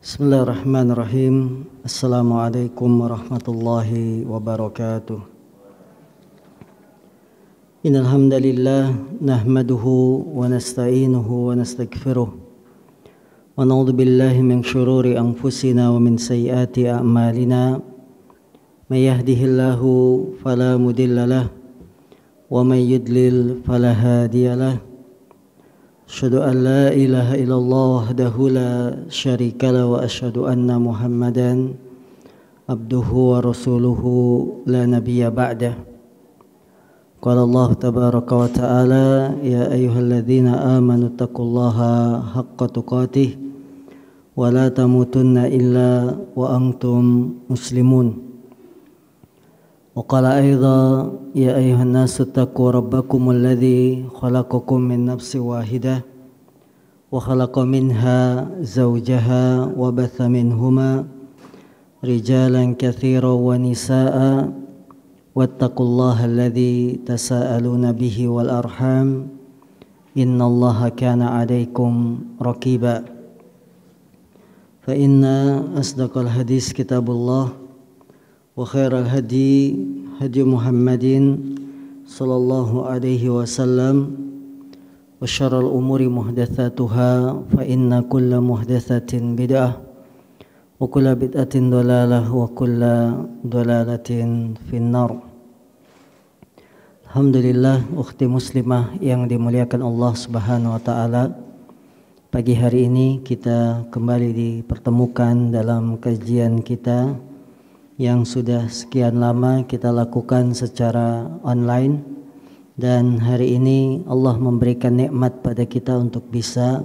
Bismillahirrahmanirrahim. Assalamualaikum warahmatullahi wabarakatuh. Innal hamdalillah nahmaduhu wa nasta'inuhu wa nastaghfiruh. Wa na'udzu billahi min shururi anfusina wa min sayyiati a'malina. May yahdihillahu fala mudilla lahu wa may yudlil fala hadiya lahu. Asyhadu an la ilaha illallah wahdahu la syarika lahu wa asyhadu anna Muhammadan abduhu wa rasuluhu la nabiyya ba'dah. Qala Allah tabaraka wa ta'ala ya ayyuhalladzina amanu taqullaha haqqa tuqatih wa la tamutunna illa wa antum muslimun. Wa qala aidha ya ayyuhan nasu taqu rabbakumul ladzi khalaqakum min nafsin wahidah wa khalaqa minha zawjaha wa batha minhuma rijalan katsiran wa nisaa'a wattaqullaha alladzi tasaaluna bihi wal arham innallaha kana 'alaikum raqiba. Fa inna asdaqal hadis kitabullah wa khairal hadi hadi Muhammadin sallallahu alaihi wasallam wa syarrul umuri muhdatsatuha fa inna kulla muhdatsatin bid'ah wa kulla bid'atin dhalalah wa kulla dhalalatin finnar. Alhamdulillah, ukhti muslimah yang dimuliakan Allah Subhanahu wa taala. Pagi hari ini kita kembali dipertemukan dalam kajian kita yang sudah sekian lama kita lakukan secara online, dan hari ini Allah memberikan nikmat pada kita untuk bisa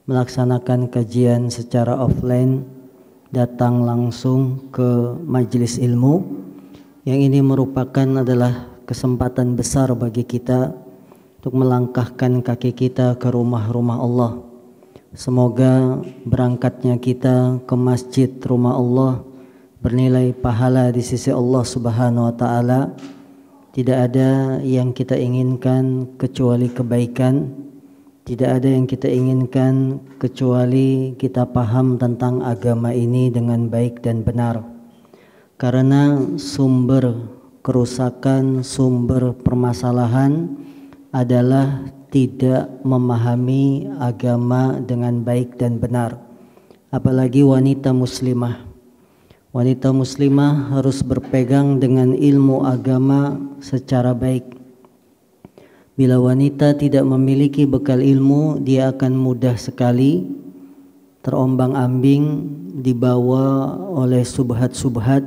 melaksanakan kajian secara offline, datang langsung ke majelis ilmu, yang ini merupakan adalah kesempatan besar bagi kita untuk melangkahkan kaki kita ke rumah-rumah Allah. Semoga berangkatnya kita ke masjid rumah Allah bernilai pahala di sisi Allah Subhanahu wa taala. Tidak ada yang kita inginkan kecuali kebaikan. Tidak ada yang kita inginkan kecuali kita paham tentang agama ini dengan baik dan benar. Karena sumber kerusakan, sumber permasalahan adalah tidak memahami agama dengan baik dan benar. Apalagi wanita muslimah. Wanita muslimah harus berpegang dengan ilmu agama secara baik. Bila wanita tidak memiliki bekal ilmu, dia akan mudah sekali terombang-ambing, dibawa oleh subhat-subhat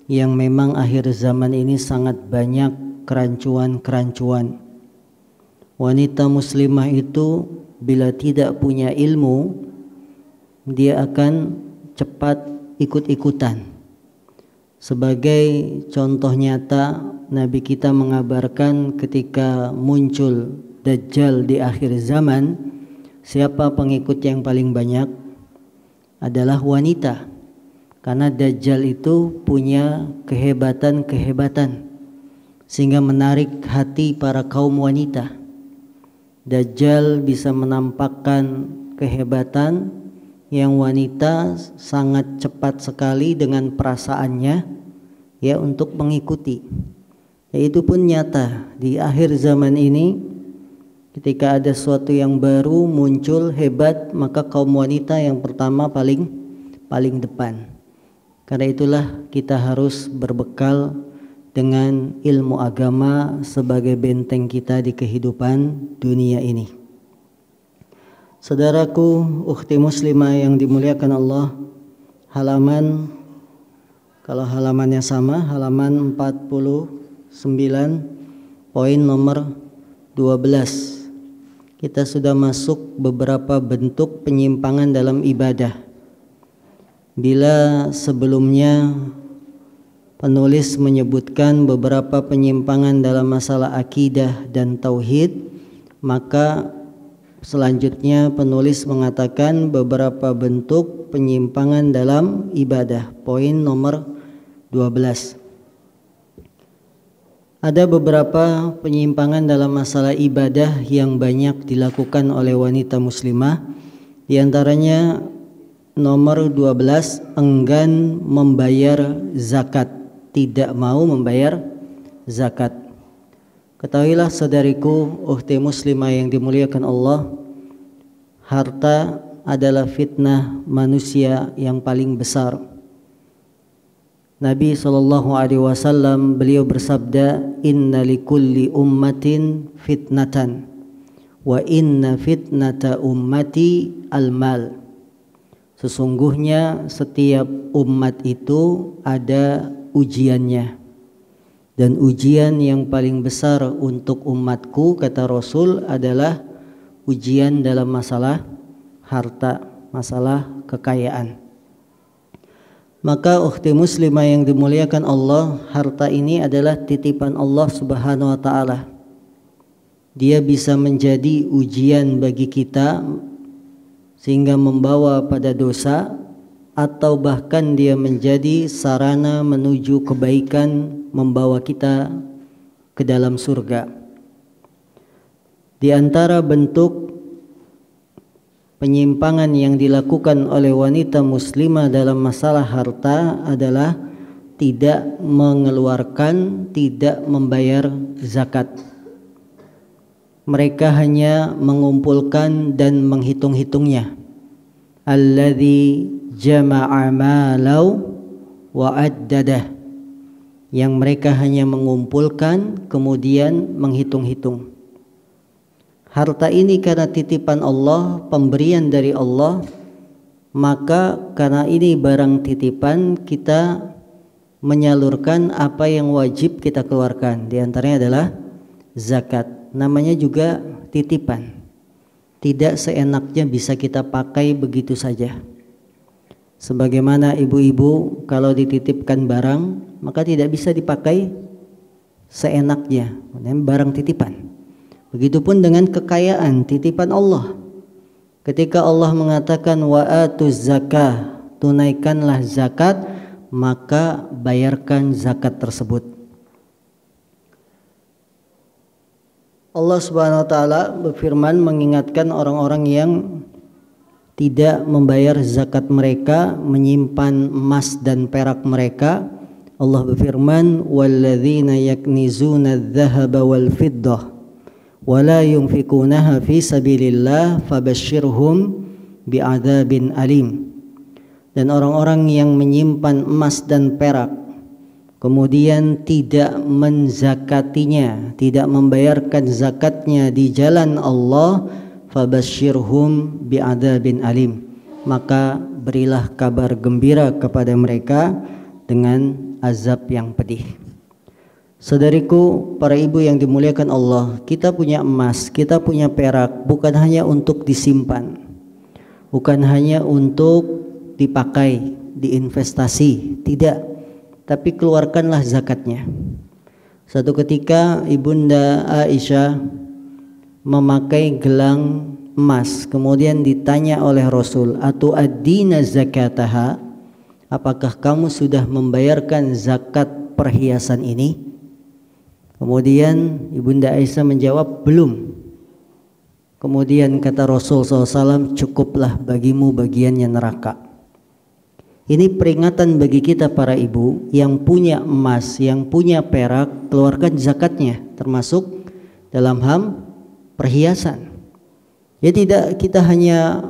yang memang akhir zaman ini sangat banyak kerancuan-kerancuan. Wanita muslimah itu bila tidak punya ilmu, dia akan cepat ikut-ikutan. Sebagai contoh nyata, Nabi kita mengabarkan ketika muncul Dajjal di akhir zaman, siapa pengikut yang paling banyak? Adalah wanita. Karena Dajjal itu punya kehebatan-kehebatan sehingga menarik hati para kaum wanita. Dajjal bisa menampakkan kehebatan yang wanita sangat cepat sekali dengan perasaannya ya untuk mengikuti. Itu pun nyata di akhir zaman ini, ketika ada sesuatu yang baru muncul hebat, maka kaum wanita yang pertama paling depan. Karena itulah kita harus berbekal dengan ilmu agama sebagai benteng kita di kehidupan dunia ini. Saudaraku, ukhti muslimah yang dimuliakan Allah, kalau halamannya sama, halaman 49, poin nomor 12. Kita sudah masuk beberapa bentuk penyimpangan dalam ibadah. Bila sebelumnya penulis menyebutkan beberapa penyimpangan dalam masalah akidah dan tauhid, maka selanjutnya penulis mengatakan beberapa bentuk penyimpangan dalam ibadah. Poin nomor 12. Ada beberapa penyimpangan dalam masalah ibadah yang banyak dilakukan oleh wanita muslimah. Di antaranya nomor 12, enggan membayar zakat, tidak mau membayar zakat. Ketahuilah saudariku, ukhti muslimah yang dimuliakan Allah, harta adalah fitnah manusia yang paling besar. Nabi SAW beliau bersabda, inna likulli ummatin fitnatan wa inna fitnata ummati al-mal. Sesungguhnya setiap umat itu ada ujiannya, dan ujian yang paling besar untuk umatku, kata Rasul, adalah ujian dalam masalah harta, masalah kekayaan. Maka ukhti muslimah yang dimuliakan Allah, harta ini adalah titipan Allah Subhanahu wa taala. Dia bisa menjadi ujian bagi kita sehingga membawa pada dosa, atau bahkan dia menjadi sarana menuju kebaikan, membawa kita ke dalam surga. Di antara bentuk penyimpangan yang dilakukan oleh wanita muslimah dalam masalah harta adalah tidak mengeluarkan, tidak membayar zakat. Mereka hanya mengumpulkan dan menghitung-hitungnya. Alladzi jama'a malau wa addadah. Yang mereka hanya mengumpulkan kemudian menghitung-hitung. Harta ini karena titipan Allah, pemberian dari Allah, maka karena ini barang titipan, kita menyalurkan apa yang wajib kita keluarkan. Di antaranya adalah zakat. Namanya juga titipan. Tidak seenaknya bisa kita pakai begitu saja. Sebagaimana ibu-ibu kalau dititipkan barang, maka tidak bisa dipakai seenaknya. Barang titipan. Begitupun dengan kekayaan, titipan Allah. Ketika Allah mengatakan wa atuz zakah, tunaikanlah zakat, maka bayarkan zakat tersebut. Allah Subhanahu wa taala berfirman mengingatkan orang-orang yang tidak membayar zakat mereka, menyimpan emas dan perak mereka. Allah berfirman, walladzina yaknizuna adh-dhahaba wal fiddah wala yunfikunaha fi sabilillah fabashshirhum bi'adzabin alim. Dan orang-orang yang menyimpan emas dan perak kemudian tidak menzakatinya, tidak membayarkan zakatnya di jalan Allah, fabashshirhum bi'adzabin alim, maka berilah kabar gembira kepada mereka dengan azab yang pedih. Saudariku, para ibu yang dimuliakan Allah, kita punya emas, kita punya perak, bukan hanya untuk disimpan, bukan hanya untuk dipakai, diinvestasi, tidak, tapi keluarkanlah zakatnya. Satu ketika Ibunda Aisyah memakai gelang emas, kemudian ditanya oleh Rasul, atu ad-dina zakataha, apakah kamu sudah membayarkan zakat perhiasan ini? Kemudian Ibunda Aisyah menjawab, belum. Kemudian kata Rasul SAW, cukuplah bagimu bagiannya neraka. Ini peringatan bagi kita para ibu yang punya emas, yang punya perak, keluarkan zakatnya, termasuk dalam hal perhiasan. Ya, tidak kita hanya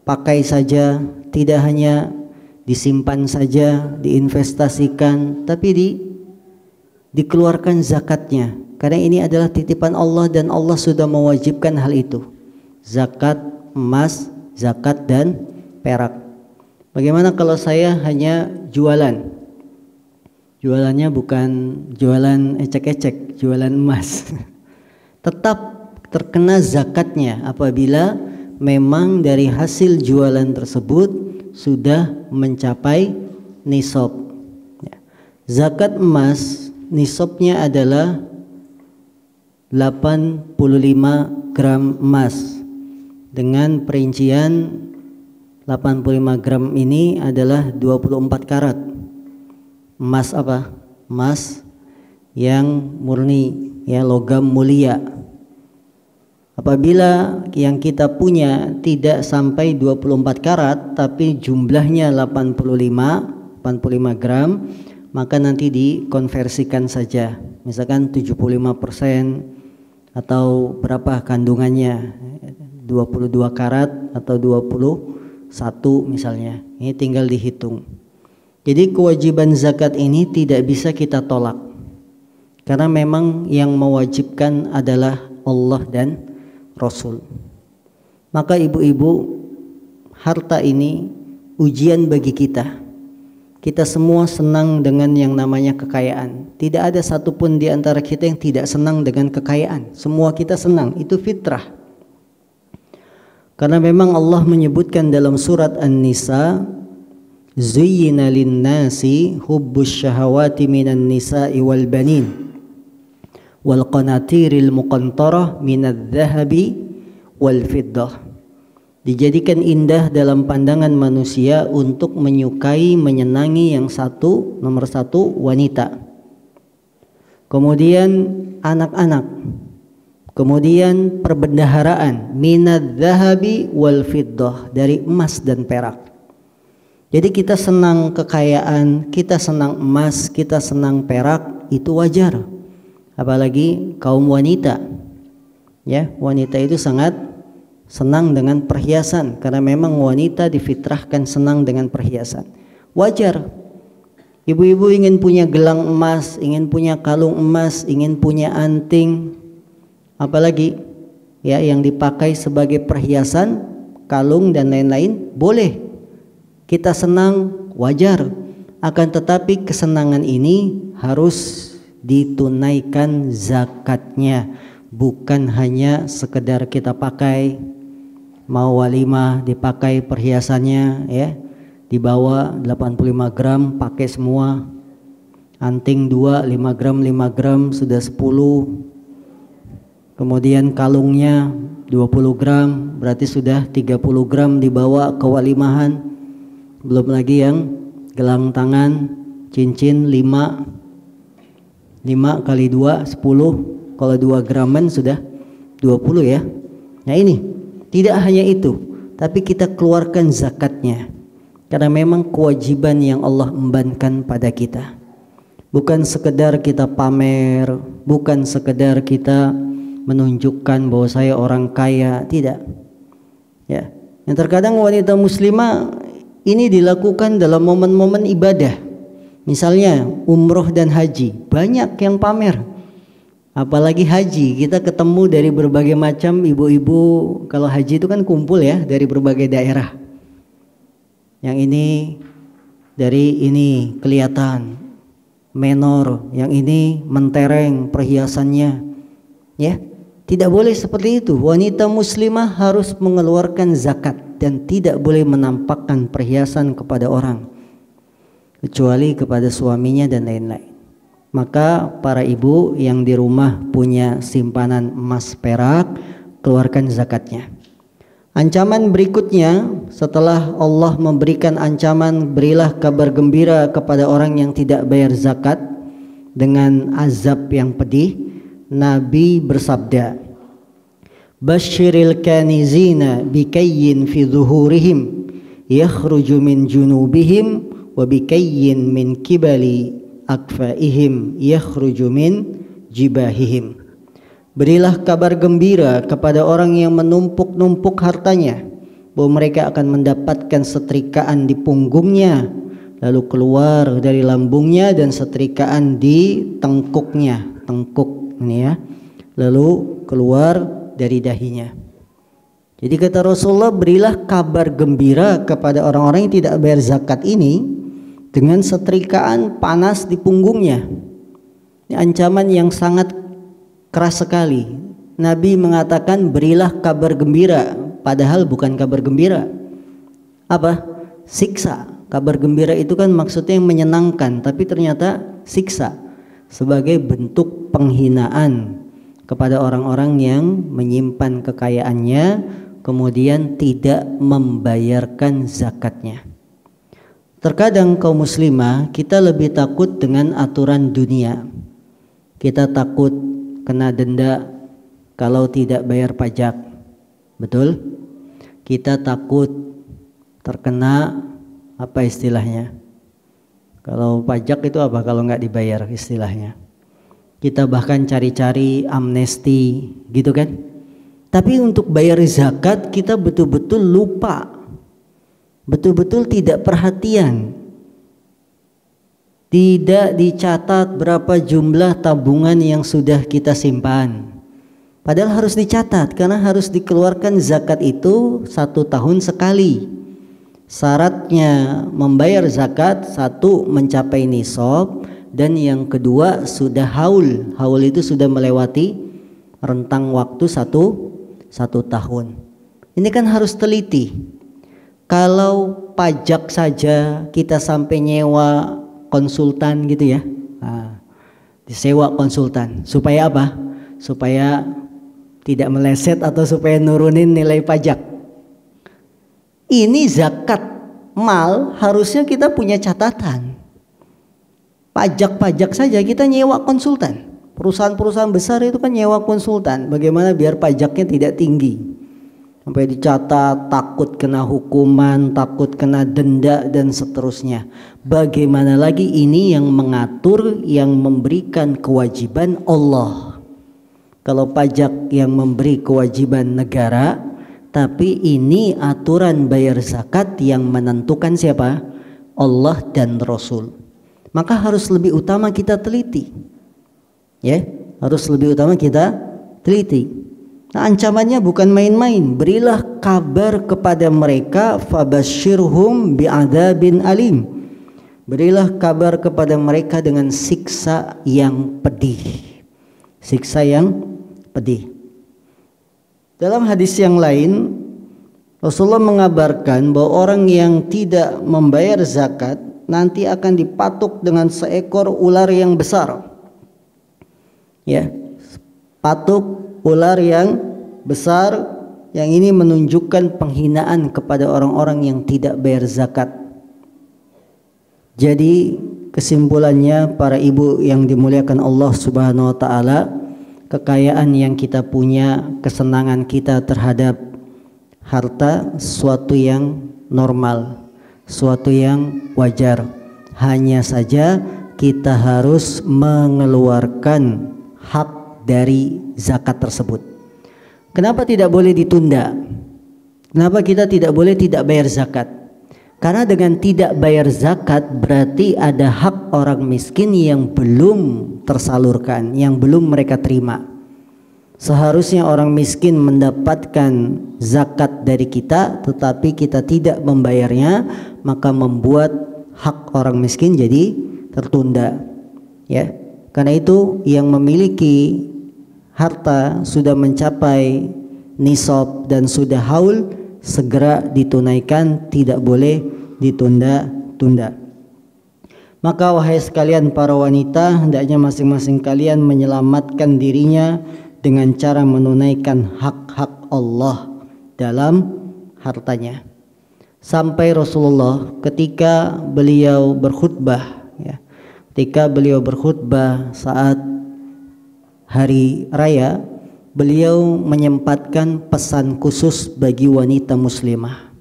pakai saja, tidak hanya disimpan saja, diinvestasikan, tapi dikeluarkan zakatnya, karena ini adalah titipan Allah dan Allah sudah mewajibkan hal itu. Zakat emas, zakat dan perak. Bagaimana kalau saya hanya jualan? Jualannya bukan jualan ecek-ecek, jualan emas. Tetap terkena zakatnya apabila memang dari hasil jualan tersebut sudah mencapai nisab. Zakat emas nisabnya adalah 85 gram emas. Dengan perincian 85 gram ini adalah 24 karat. Emas apa? Emas yang murni, ya, logam mulia. Apabila yang kita punya tidak sampai 24 karat tapi jumlahnya 85 gram, maka nanti dikonversikan saja. Misalkan 75% atau berapa kandungannya, 22 karat atau 21 misalnya. Ini tinggal dihitung. Jadi kewajiban zakat ini tidak bisa kita tolak, karena memang yang mewajibkan adalah Allah dan Rasul. Maka ibu-ibu, harta ini ujian bagi kita. Kita semua senang dengan yang namanya kekayaan. Tidak ada satupun di antara kita yang tidak senang dengan kekayaan. Semua kita senang, itu fitrah. Karena memang Allah menyebutkan dalam surat An-Nisa, Zuyyina lin-nasi hubbus syahawati minan nisa'i wal banin wal qanatiril muqantarah minadh dhahabi wal fiddah. Dijadikan indah dalam pandangan manusia untuk menyukai, menyenangi yang nomor satu wanita, kemudian anak-anak, kemudian perbendaharaan minadh dhahabi wal fiddah, dari emas dan perak. Jadi kita senang kekayaan, kita senang emas, kita senang perak, itu wajar. Apalagi kaum wanita, ya, wanita itu sangat senang dengan perhiasan, karena memang wanita difitrahkan senang dengan perhiasan. Wajar. Ibu-ibu ingin punya gelang emas, ingin punya kalung emas, ingin punya anting, apalagi ya yang dipakai sebagai perhiasan, kalung dan lain-lain, boleh. Kita senang, wajar. Akan tetapi kesenangan ini harus ditunaikan zakatnya, bukan hanya sekedar kita pakai, mau walimah dipakai perhiasannya, ya, dibawa 85 gram pakai semua, anting 2 5 gram sudah 10, kemudian kalungnya 20 gram berarti sudah 30 gram dibawa ke walimahan, belum lagi yang gelang tangan, cincin 5 kali 2 10, kalau 2 graman sudah 20 ya. Nah ini tidak hanya itu, tapi kita keluarkan zakatnya, karena memang kewajiban yang Allah embankan pada kita. Bukan sekedar kita pamer, bukan sekedar kita menunjukkan bahwa saya orang kaya, tidak. Ya, yang terkadang wanita muslimah ini dilakukan dalam momen-momen ibadah. Misalnya umroh dan haji, banyak yang pamer. Apalagi haji, kita ketemu dari berbagai macam ibu-ibu. Kalau haji itu kan kumpul ya dari berbagai daerah. Yang ini dari ini kelihatan menor, yang ini mentereng perhiasannya. Ya, tidak boleh seperti itu. Wanita muslimah harus mengeluarkan zakat dan tidak boleh menampakkan perhiasan kepada orang, kecuali kepada suaminya dan lain-lain. Maka para ibu yang di rumah punya simpanan emas perak, keluarkan zakatnya. Ancaman berikutnya, setelah Allah memberikan ancaman, berilah kabar gembira kepada orang yang tidak bayar zakat dengan azab yang pedih. Nabi bersabda, Basyiril kanizina bikayyin fi zuhurihim yakhruju min junubihim wa bikayyin min kibali akfaihim yakhruju min jibahihim. Berilah kabar gembira kepada orang yang menumpuk-numpuk hartanya, bahwa mereka akan mendapatkan setrikaan di punggungnya, lalu keluar dari lambungnya, dan setrikaan di tengkuknya, tengkuk ini ya, lalu keluar dari dahinya. Jadi kata Rasulullah, berilah kabar gembira kepada orang-orang yang tidak bayar zakat ini dengan setrikaan panas di punggungnya. Ini ancaman yang sangat keras sekali. Nabi mengatakan berilah kabar gembira, padahal bukan kabar gembira. Apa? Siksa. Kabar gembira itu kan maksudnya yang menyenangkan, tapi ternyata siksa sebagai bentuk penghinaan kepada orang-orang yang menyimpan kekayaannya kemudian tidak membayarkan zakatnya. Terkadang kaum muslimah kita lebih takut dengan aturan dunia. Kita takut kena denda, kalau tidak bayar pajak. Betul? Kita takut terkena apa istilahnya? Kalau pajak itu apa kalau nggak dibayar istilahnya? Kita bahkan cari-cari amnesti gitu kan. Tapi untuk bayar zakat kita betul-betul lupa. Betul-betul tidak perhatian. Tidak dicatat berapa jumlah tabungan yang sudah kita simpan. Padahal harus dicatat karena harus dikeluarkan zakat itu 1 tahun sekali. Syaratnya membayar zakat, 1 mencapai nisab, dan yang kedua sudah haul. Haul itu sudah melewati rentang waktu 1 tahun. Ini kan harus teliti. Kalau pajak saja kita sampai nyewa konsultan gitu ya, disewa konsultan supaya apa? Supaya tidak meleset atau supaya nurunin nilai pajak. Ini zakat mal harusnya kita punya catatan. Pajak-pajak saja kita nyewa konsultan. Perusahaan-perusahaan besar itu kan nyewa konsultan. Bagaimana biar pajaknya tidak tinggi. Sampai dicatat, takut kena hukuman, takut kena denda dan seterusnya. Bagaimana lagi ini yang mengatur, yang memberikan kewajiban Allah. Kalau pajak yang memberi kewajiban negara, tapi ini aturan bayar zakat yang menentukan siapa? Allah dan Rasul. Maka harus lebih utama kita teliti. Ya, harus lebih utama kita teliti. Nah, ancamannya bukan main-main. Berilah kabar kepada mereka, fabasyirhum bi'adzabin alim. Berilah kabar kepada mereka dengan siksa yang pedih. Siksa yang pedih. Dalam hadis yang lain, Rasulullah mengabarkan bahwa orang yang tidak membayar zakat nanti akan dipatuk dengan seekor ular yang besar. Ya, patuk ular yang besar, yang ini menunjukkan penghinaan kepada orang-orang yang tidak bayar zakat. Jadi kesimpulannya para ibu yang dimuliakan Allah Subhanahu wa taala, kekayaan yang kita punya, kesenangan kita terhadap harta suatu yang normal, suatu yang wajar. Hanya saja kita harus mengeluarkan hak dari zakat tersebut. Kenapa tidak boleh ditunda? Kenapa kita tidak boleh tidak bayar zakat? Karena dengan tidak bayar zakat berarti ada hak orang miskin yang belum tersalurkan, yang belum mereka terima. Seharusnya orang miskin mendapatkan zakat dari kita, tetapi kita tidak membayarnya, maka membuat hak orang miskin jadi tertunda. Ya, karena itu yang memiliki harta sudah mencapai nisab dan sudah haul, segera ditunaikan, tidak boleh ditunda-tunda. Maka wahai sekalian para wanita, hendaknya masing-masing kalian menyelamatkan dirinya dengan cara menunaikan hak-hak Allah dalam hartanya. Sampai Rasulullah ketika beliau berkhutbah, ya, ketika beliau berkhutbah saat hari raya, beliau menyempatkan pesan khusus bagi wanita muslimah.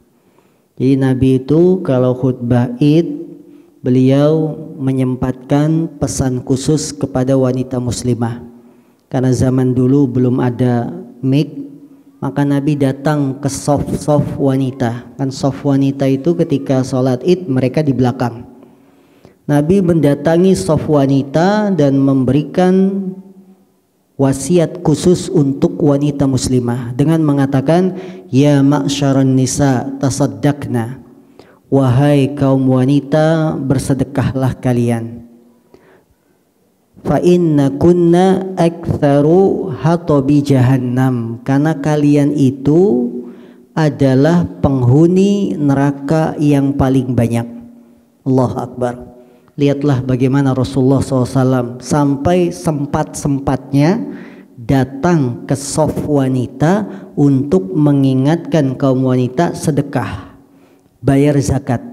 Jadi Nabi itu kalau khutbah Id, beliau menyempatkan pesan khusus kepada wanita muslimah. Karena zaman dulu belum ada mic, maka Nabi datang ke sof-sof wanita. Kan sof wanita itu ketika sholat Id mereka di belakang. Nabi mendatangi sof wanita dan memberikan wasiat khusus untuk wanita muslimah dengan mengatakan, ya ma'syaran nisa tasaddaqna, wahai kaum wanita bersedekahlah kalian. Fa inna kunna aktsaru hatabi jahannam, karena kalian itu adalah penghuni neraka yang paling banyak. Allahu Akbar. Lihatlah bagaimana Rasulullah SAW sampai sempat-sempatnya datang ke sof wanita untuk mengingatkan kaum wanita sedekah, bayar zakat.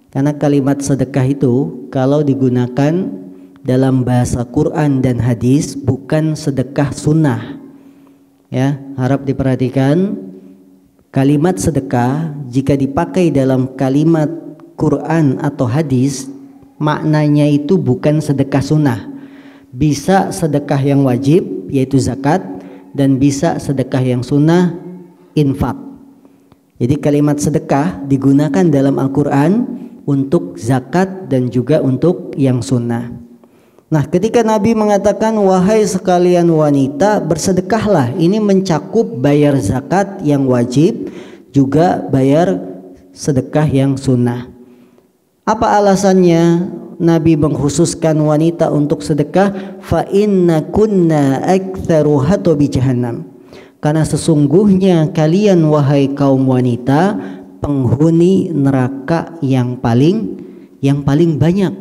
Karena kalimat sedekah itu kalau digunakan dalam bahasa Quran dan hadis bukan sedekah sunnah. Ya, harap diperhatikan. Kalimat sedekah jika dipakai dalam kalimat Quran atau hadis, maknanya itu bukan sedekah sunnah. Bisa sedekah yang wajib yaitu zakat, dan bisa sedekah yang sunnah infak. Jadi kalimat sedekah digunakan dalam Al-Quran untuk zakat dan juga untuk yang sunnah. Nah, ketika Nabi mengatakan wahai sekalian wanita bersedekahlah, ini mencakup bayar zakat yang wajib juga bayar sedekah yang sunnah. Apa alasannya Nabi mengkhususkan wanita untuk sedekah? Fa inna kunna aktsaru hatobi jahannam. Karena sesungguhnya kalian wahai kaum wanita penghuni neraka yang paling banyak.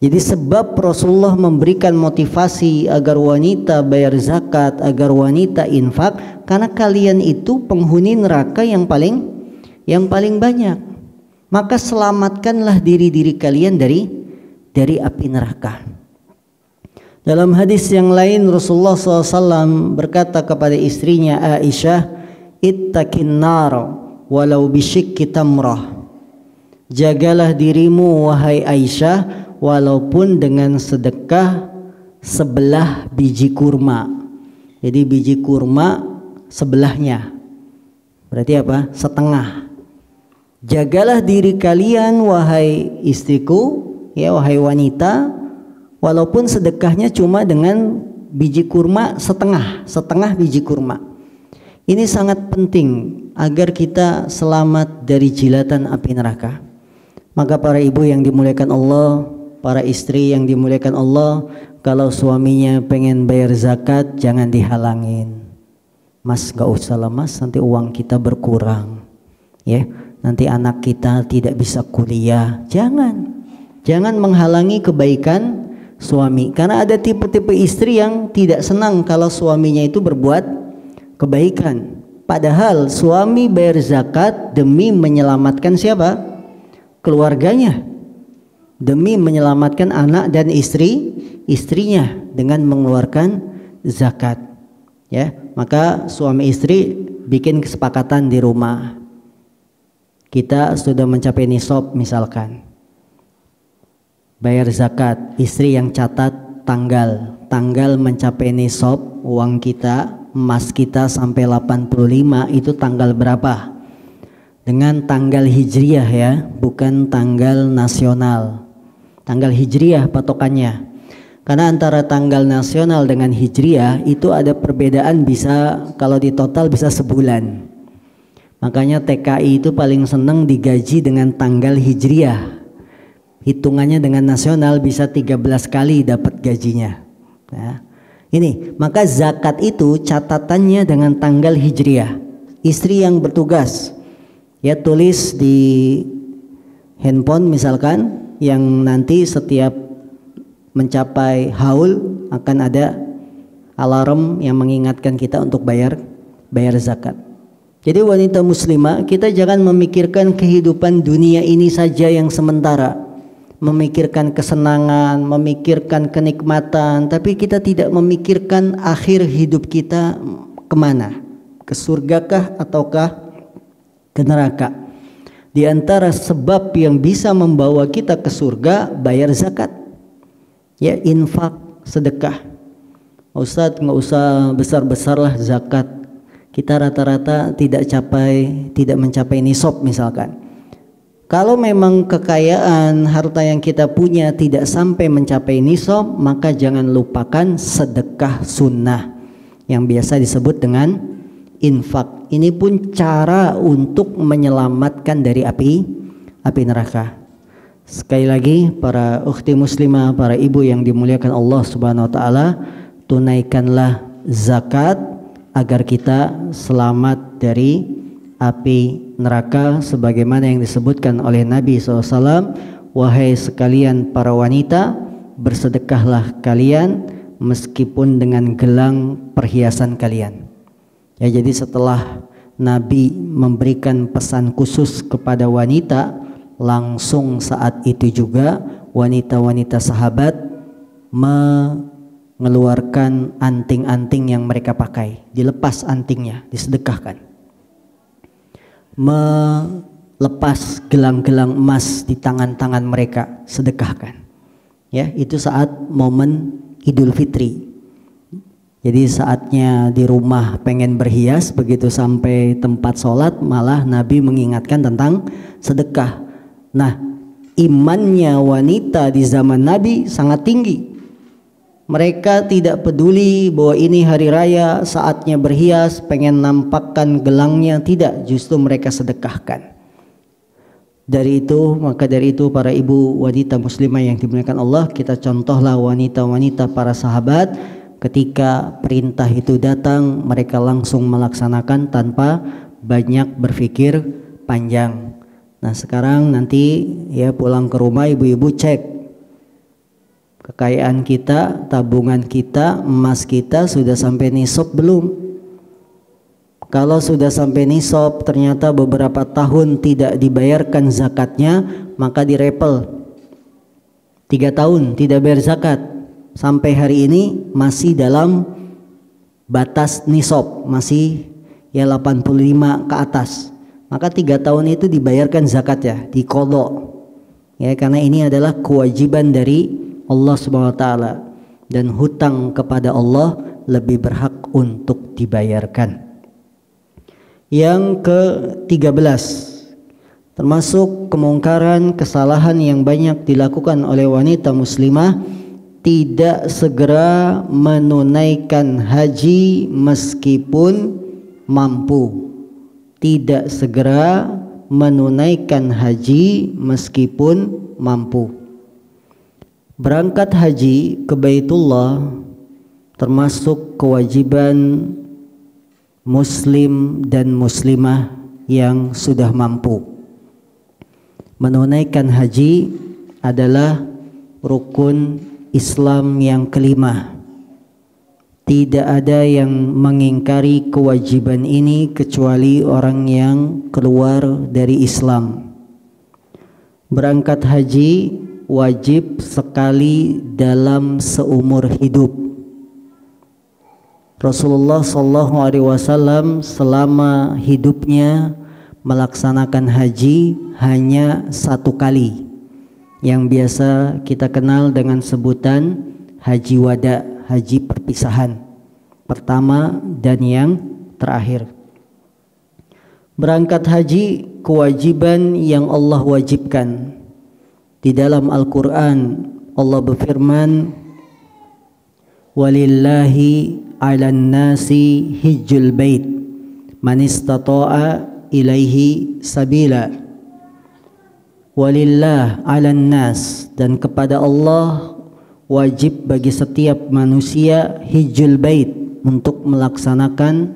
Jadi sebab Rasulullah memberikan motivasi agar wanita bayar zakat, agar wanita infak, karena kalian itu penghuni neraka yang paling banyak. Maka selamatkanlah diri-diri kalian dari api neraka. Dalam hadis yang lain Rasulullah SAW berkata kepada istrinya Aisyah, ittaqin nar walau bisyikki tamrah. Jagalah dirimu wahai Aisyah walaupun dengan sedekah sebelah biji kurma. Jadi biji kurma sebelahnya, berarti apa? Setengah. Jagalah diri kalian wahai istriku, ya wahai wanita, walaupun sedekahnya cuma dengan biji kurma setengah biji kurma. Ini sangat penting agar kita selamat dari jilatan api neraka. Maka para ibu yang dimuliakan Allah, para istri yang dimuliakan Allah, kalau suaminya pengen bayar zakat jangan dihalangin. Mas gak usah lah mas, nanti uang kita berkurang, ya. Nanti anak kita tidak bisa kuliah. Jangan menghalangi kebaikan suami. Karena ada tipe-tipe istri yang tidak senang kalau suaminya itu berbuat kebaikan. Padahal suami bayar zakat demi menyelamatkan siapa? Keluarganya. Demi menyelamatkan anak dan istrinya dengan mengeluarkan zakat. Ya, maka suami istri bikin kesepakatan di rumah. Kita sudah mencapai nisab misalkan, bayar zakat, istri yang catat tanggal mencapai nisab, uang kita, emas kita sampai 85 itu tanggal berapa? Dengan tanggal hijriah ya, bukan tanggal nasional. Tanggal hijriah patokannya. Karena antara tanggal nasional dengan hijriah itu ada perbedaan, bisa kalau di total bisa sebulan. Makanya TKI itu paling senang digaji dengan tanggal hijriah. Hitungannya dengan nasional bisa 13 kali dapat gajinya. Nah, ini maka zakat itu catatannya dengan tanggal hijriah. Istri yang bertugas ya tulis di handphone misalkan, yang nanti setiap mencapai haul akan ada alarm yang mengingatkan kita untuk bayar zakat. Jadi wanita muslimah, kita jangan memikirkan kehidupan dunia ini saja yang sementara, memikirkan kesenangan, memikirkan kenikmatan, tapi kita tidak memikirkan akhir hidup kita kemana, ke surgakah ataukah ke neraka. Di antara sebab yang bisa membawa kita ke surga, bayar zakat, ya infak, sedekah. Ustadz nggak usah besar-besar lah zakat, kita rata-rata tidak mencapai nisab misalkan. Kalau memang kekayaan harta yang kita punya tidak sampai mencapai nisab, maka jangan lupakan sedekah sunnah yang biasa disebut dengan infak. Ini pun cara untuk menyelamatkan dari api neraka. Sekali lagi para ukhti muslimah, para ibu yang dimuliakan Allah Subhanahu wa taala, tunaikanlah zakat agar kita selamat dari api neraka sebagaimana yang disebutkan oleh Nabi SAW. Wahai sekalian para wanita, bersedekahlah kalian meskipun dengan gelang perhiasan kalian. Ya, jadi setelah Nabi memberikan pesan khusus kepada wanita, langsung saat itu juga wanita-wanita sahabat mengeluarkan anting-anting yang mereka pakai, dilepas antingnya, disedekahkan. Melepas gelang-gelang emas di tangan-tangan mereka, sedekahkan. Ya, itu saat momen Idul Fitri. Jadi saatnya di rumah pengen berhias, begitu sampai tempat sholat malah Nabi mengingatkan tentang sedekah. Nah, imannya wanita di zaman Nabi sangat tinggi. Mereka tidak peduli bahwa ini hari raya, saatnya berhias, pengen nampakkan gelangnya, tidak, justru mereka sedekahkan. Dari itu para ibu wanita muslimah yang dimuliakan Allah, kita contohlah wanita-wanita para sahabat, ketika perintah itu datang mereka langsung melaksanakan tanpa banyak berpikir panjang. Nah, sekarang nanti ya pulang ke rumah ibu-ibu cek kekayaan kita, tabungan kita, emas kita sudah sampai nisab belum? Kalau sudah sampai nisab ternyata beberapa tahun tidak dibayarkan zakatnya, maka direpel 3 tahun tidak bayar zakat. Sampai hari ini masih dalam batas nisab, masih ya 85 ke atas, maka 3 tahun itu dibayarkan zakat ya, diqadha ya, karena ini adalah kewajiban dari Allah Subhanahu wa taala, dan hutang kepada Allah lebih berhak untuk dibayarkan. Yang ke-13, termasuk kemungkaran kesalahan yang banyak dilakukan oleh wanita muslimah, tidak segera menunaikan haji meskipun mampu. Tidak segera menunaikan haji meskipun mampu. Berangkat haji ke Baitullah termasuk kewajiban muslim dan muslimah yang sudah mampu. Menunaikan haji adalah rukun Islam yang kelima. Tidak ada yang mengingkari kewajiban ini kecuali orang yang keluar dari Islam. Berangkat haji wajib sekali dalam seumur hidup. Rasulullah SAW selama hidupnya melaksanakan haji hanya 1 kali, yang biasa kita kenal dengan sebutan haji wada, haji perpisahan pertama dan yang terakhir. Berangkat haji kewajiban yang Allah wajibkan. Di dalam Al-Quran Allah berfirman, walillahi 'alan nasi hijjul bait man istata'a ilaihi sabila. Walillah 'alan nas, dan kepada Allah wajib bagi setiap manusia hijjul bait, untuk melaksanakan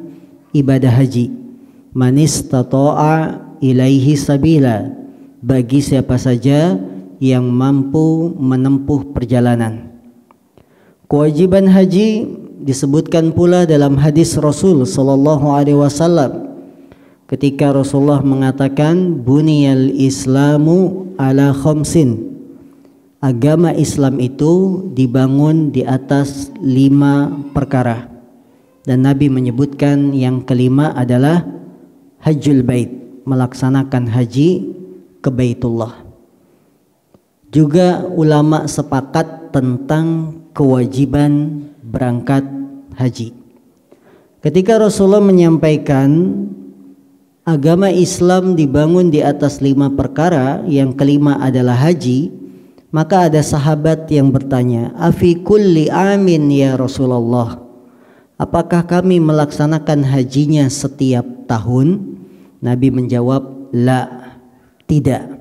ibadah haji. Man istata'a ilaihi sabila, bagi siapa saja yang mampu menempuh perjalanan. Kewajiban haji disebutkan pula dalam hadis Rasul sallallahu alaihi wasallam ketika Rasulullah mengatakan buniyal islamu ala khamsin. Agama Islam itu dibangun di atas 5 perkara, dan Nabi menyebutkan yang kelima adalah hajjul bait, melaksanakan haji ke Baitullah. Juga ulama sepakat tentang kewajiban berangkat haji. Ketika Rasulullah menyampaikan agama Islam dibangun di atas 5 perkara, yang kelima adalah haji, maka ada sahabat yang bertanya, afi kulli amin ya Rasulullah, apakah kami melaksanakan hajinya setiap tahun? Nabi menjawab, la, tidak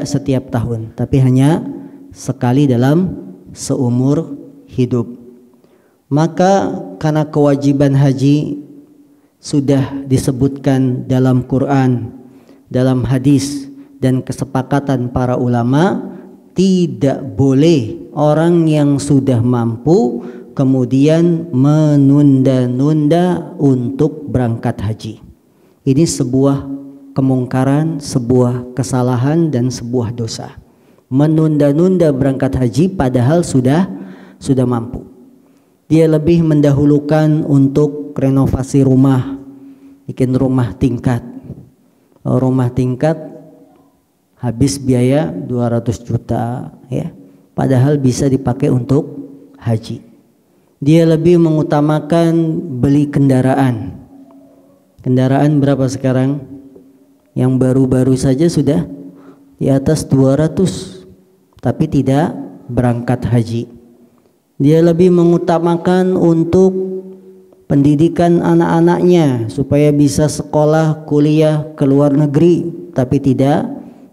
setiap tahun, tapi hanya sekali dalam seumur hidup. Maka karena kewajiban haji sudah disebutkan dalam Quran, dalam hadis, dan kesepakatan para ulama, tidak boleh orang yang sudah mampu kemudian menunda-nunda untuk berangkat haji. Ini sebuah kemungkaran, sebuah kesalahan, dan sebuah dosa. Menunda-nunda berangkat haji padahal sudah mampu. dia lebih mendahulukan untuk renovasi rumah, bikin rumah tingkat. Rumah tingkat habis biaya 200 juta ya, padahal bisa dipakai untuk haji. Dia lebih mengutamakan beli kendaraan. Kendaraan berapa sekarang? Yang baru-baru saja sudah di atas 200, tapi tidak berangkat haji. Dia lebih mengutamakan untuk pendidikan anak-anaknya supaya bisa sekolah, kuliah ke luar negeri, tapi tidak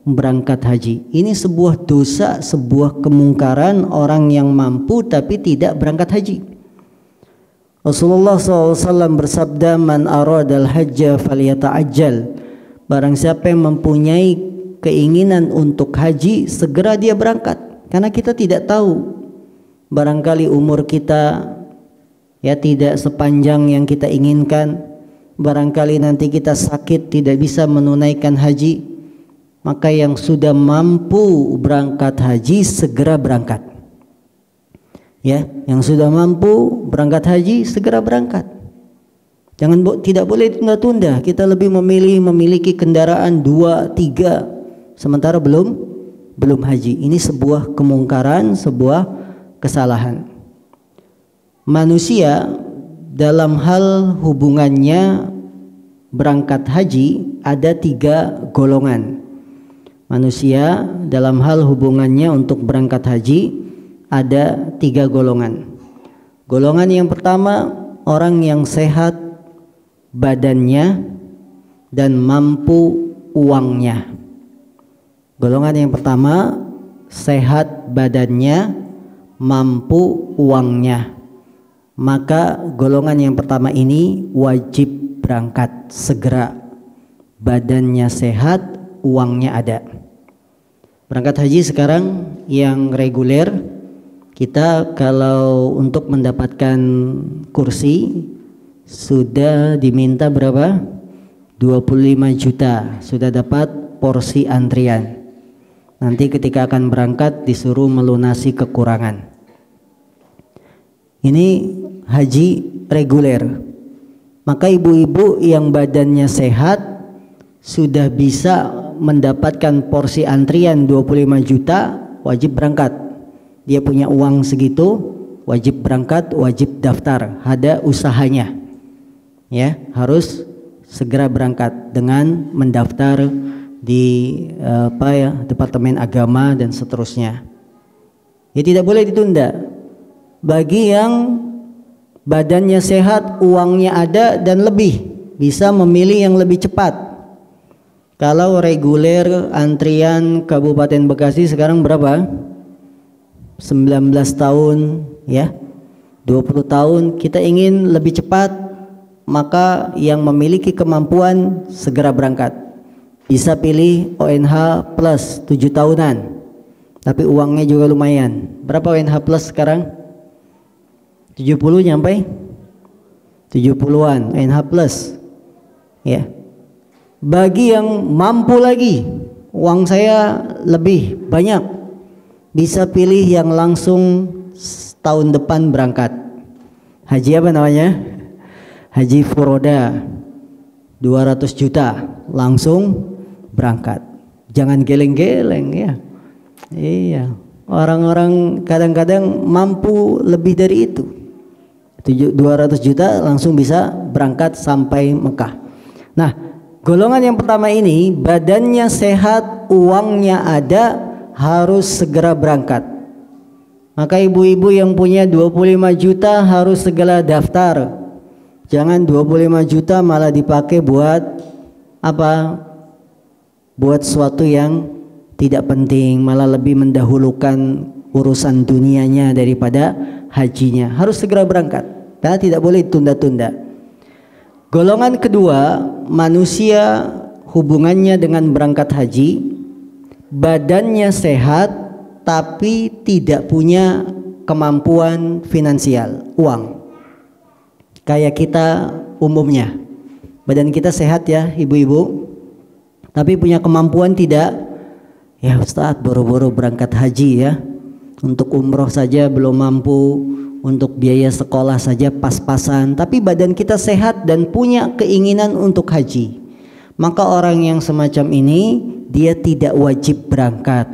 berangkat haji. Ini sebuah dosa, sebuah kemungkaran orang yang mampu tapi tidak berangkat haji. Rasulullah SAW bersabda, "Man aradal hajja falyata'ajjal." Barang siapa yang mempunyai keinginan untuk haji, segera dia berangkat. Karena kita tidak tahu, barangkali umur kita ya tidak sepanjang yang kita inginkan. Barangkali nanti kita sakit tidak bisa menunaikan haji. Maka yang sudah mampu berangkat haji segera berangkat. Ya, yang sudah mampu berangkat haji segera berangkat. Tidak boleh tunda-tunda. Kita lebih memiliki kendaraan 2, 3 sementara belum haji. Ini sebuah kemungkaran, sebuah kesalahan. Manusia dalam hal hubungannya berangkat haji ada 3 golongan. Manusia dalam hal hubungannya untuk berangkat haji ada 3 golongan. Golongan yang pertama, orang yang sehat badannya dan mampu uangnya. Golongan yang pertama, sehat badannya, mampu uangnya. Maka golongan yang pertama ini wajib berangkat segera. Badannya sehat, uangnya ada. Berangkat haji sekarang yang reguler, kita kalau untuk mendapatkan kursi sudah diminta berapa? 25 juta, sudah dapat porsi antrian. Nanti ketika akan berangkat disuruh melunasi kekurangan. Ini haji reguler. Maka ibu-ibu yang badannya sehat sudah bisa mendapatkan porsi antrian 25 juta, wajib berangkat. Dia punya uang segitu, wajib berangkat, wajib daftar, ada usahanya. Ya, harus segera berangkat dengan mendaftar di Departemen Agama dan seterusnya. Ya, tidak boleh ditunda. Bagi yang badannya sehat, uangnya ada dan lebih, bisa memilih yang lebih cepat. Kalau reguler antrian Kabupaten Bekasi sekarang berapa? 19 tahun ya, 20 tahun. Kita ingin lebih cepat, maka yang memiliki kemampuan segera berangkat. Bisa pilih ONH plus 7 tahunan, tapi uangnya juga lumayan. Berapa ONH plus sekarang? 70 nyampe? 70-an ONH plus ya. Bagi yang mampu lagi, uang saya lebih banyak, bisa pilih yang langsung tahun depan berangkat. Haji apa namanya? Haji Furoda, 200 juta langsung berangkat. Jangan geleng-geleng ya. Iya, orang-orang kadang-kadang mampu lebih dari itu. 200 juta langsung bisa berangkat sampai Mekah. Nah, golongan yang pertama ini badannya sehat, uangnya ada, harus segera berangkat. Maka ibu-ibu yang punya 25 juta harus segera daftar. Jangan 25 juta malah dipakai buat apa? Buat sesuatu yang tidak penting, malah lebih mendahulukan urusan dunianya daripada hajinya. Harus segera berangkat, karena tidak boleh tunda-tunda. Golongan kedua, manusia hubungannya dengan berangkat haji, badannya sehat tapi tidak punya kemampuan finansial, uang. Kayak kita umumnya, badan kita sehat ya ibu-ibu, tapi punya kemampuan tidak. Ya Ustadz, boro-boro berangkat haji ya, untuk umroh saja belum mampu, untuk biaya sekolah saja pas-pasan, tapi badan kita sehat dan punya keinginan untuk haji, maka orang yang semacam ini dia tidak wajib berangkat,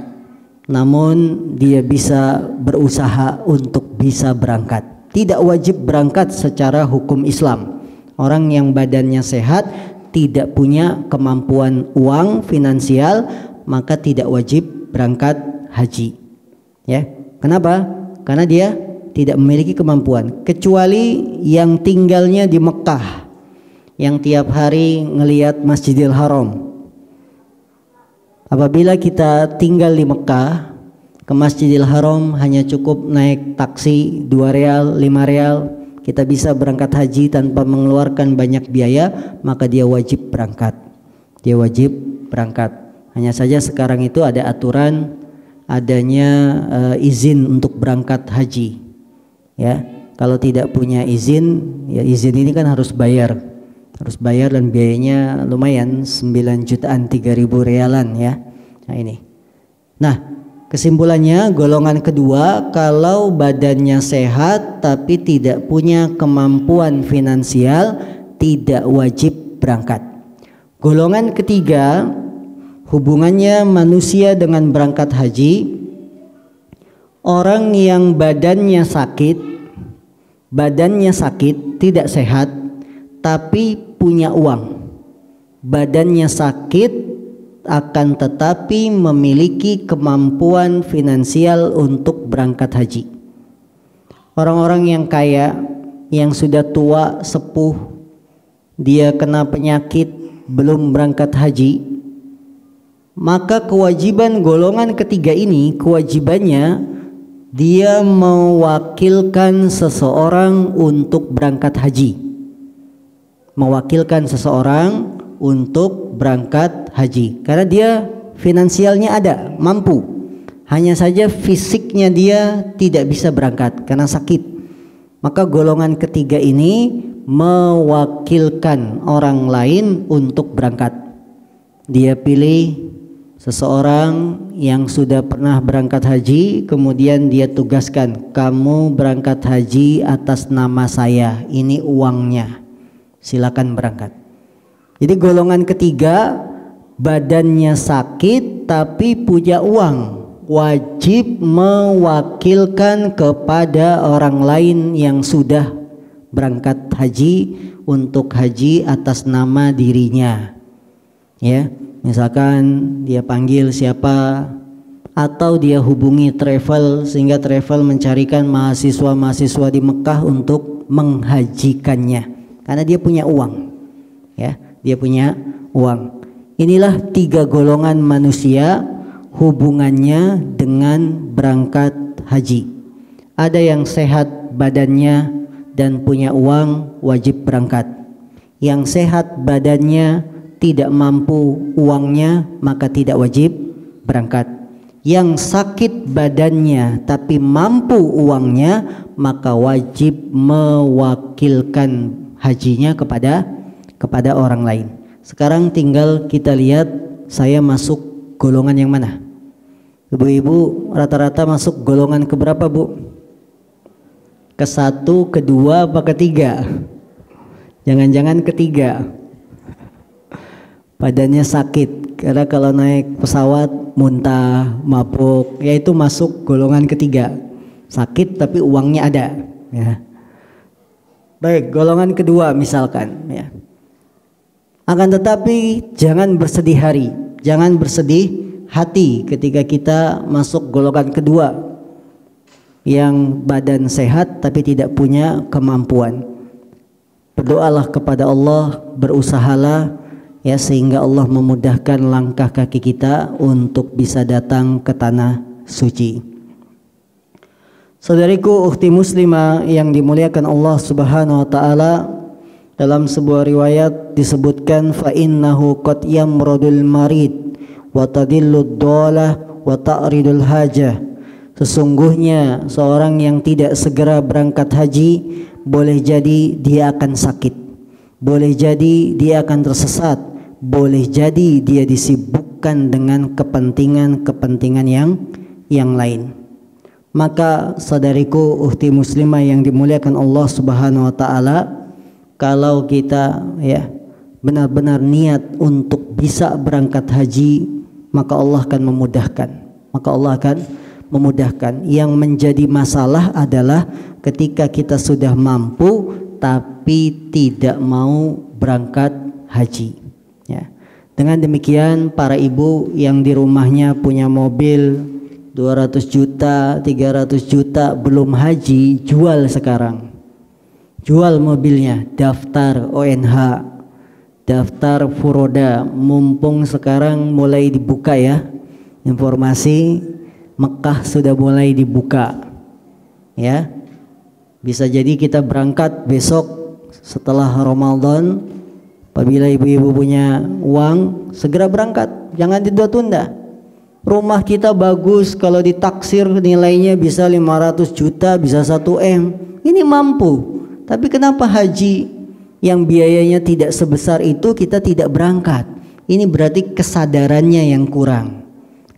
namun dia bisa berusaha untuk bisa berangkat. Tidak wajib berangkat secara hukum Islam. Orang yang badannya sehat, tidak punya kemampuan uang finansial, maka tidak wajib berangkat haji. Ya, kenapa? Karena dia tidak memiliki kemampuan, kecuali yang tinggalnya di Mekah, yang tiap hari ngelihat Masjidil Haram. Apabila kita tinggal di Mekah, ke Masjidil Haram hanya cukup naik taksi 2 real, 5 real, kita bisa berangkat haji tanpa mengeluarkan banyak biaya, maka dia wajib berangkat. Dia wajib berangkat. Hanya saja sekarang itu ada aturan adanya izin untuk berangkat haji. Ya, kalau tidak punya izin, ya izin ini kan harus bayar dan biayanya lumayan, 9 jutaan 3.000 realan ya. Nah ini. Nah, kesimpulannya golongan kedua, kalau badannya sehat tapi tidak punya kemampuan finansial, tidak wajib berangkat. Golongan ketiga, hubungannya manusia dengan berangkat haji, orang yang badannya sakit, tidak sehat, tapi punya uang. Badannya sakit, akan tetapi memiliki kemampuan finansial untuk berangkat haji. Orang-orang yang kaya, yang sudah tua, sepuh, dia kena penyakit, belum berangkat haji, maka kewajiban golongan ketiga ini, kewajibannya dia mewakilkan seseorang untuk berangkat haji. Mewakilkan seseorang untuk berangkat haji, karena dia finansialnya ada, mampu. Hanya saja fisiknya dia tidak bisa berangkat karena sakit. Maka golongan ketiga ini mewakilkan orang lain untuk berangkat. Dia pilih seseorang yang sudah pernah berangkat haji, kemudian dia tugaskan, kamu berangkat haji atas nama saya, ini uangnya, silakan berangkat. Jadi golongan ketiga, badannya sakit tapi punya uang, wajib mewakilkan kepada orang lain yang sudah berangkat haji untuk haji atas nama dirinya. Ya, misalkan dia panggil siapa, atau dia hubungi travel, sehingga travel mencarikan mahasiswa-mahasiswa di Mekah untuk menghajikannya, karena dia punya uang. Ya, dia punya uang. Inilah 3 golongan manusia hubungannya dengan berangkat haji. Ada yang sehat badannya dan punya uang, wajib berangkat. Yang sehat badannya, tidak mampu uangnya, maka tidak wajib berangkat. Yang sakit badannya tapi mampu uangnya, maka wajib mewakilkan hajinya kepada orang lain. Sekarang tinggal kita lihat saya masuk golongan yang mana. Ibu-ibu rata-rata masuk golongan keberapa, Bu? Ke-1, ke-2, apa ke-3? Jangan-jangan ke-3. Badannya sakit, karena kalau naik pesawat muntah, mabuk, yaitu masuk golongan ke-3. Sakit tapi uangnya ada, ya. Baik, golongan kedua misalkan, ya. Akan tetapi jangan bersedih hati ketika kita masuk golongan kedua, yang badan sehat tapi tidak punya kemampuan. Berdoalah kepada Allah, berusahalah ya, sehingga Allah memudahkan langkah kaki kita untuk bisa datang ke tanah suci. Saudariku, ukhti muslimah yang dimuliakan Allah Subhanahu wa taala, dalam sebuah riwayat disebutkan, fa innahu qad yamradul marid wa tadillud dhalah wa ta'ridul hajah. Sesungguhnya seorang yang tidak segera berangkat haji, boleh jadi dia akan sakit, boleh jadi dia akan tersesat, boleh jadi dia disibukkan dengan kepentingan-kepentingan yang lain. Maka saudariku, ukhti muslimah yang dimuliakan Allah Subhanahu wa taala, kalau kita ya benar-benar niat untuk bisa berangkat haji, maka Allah akan memudahkan. Maka Allah akan memudahkan. Yang menjadi masalah adalah ketika kita sudah mampu tapi tidak mau berangkat haji. Ya. Dengan demikian, para ibu yang di rumahnya punya mobil 200 juta, 300 juta belum haji, jual sekarang. Jual mobilnya, daftar ONH, daftar Furoda. Mumpung sekarang mulai dibuka ya, informasi Mekah sudah mulai dibuka. Ya. Bisa jadi kita berangkat besok setelah Ramadan. Apabila ibu-ibu punya uang, segera berangkat, jangan ditunda-tunda. Rumah kita bagus, kalau ditaksir nilainya bisa 500 juta, bisa 1 M. Ini mampu. Tapi kenapa haji yang biayanya tidak sebesar itu kita tidak berangkat? Ini berarti kesadarannya yang kurang.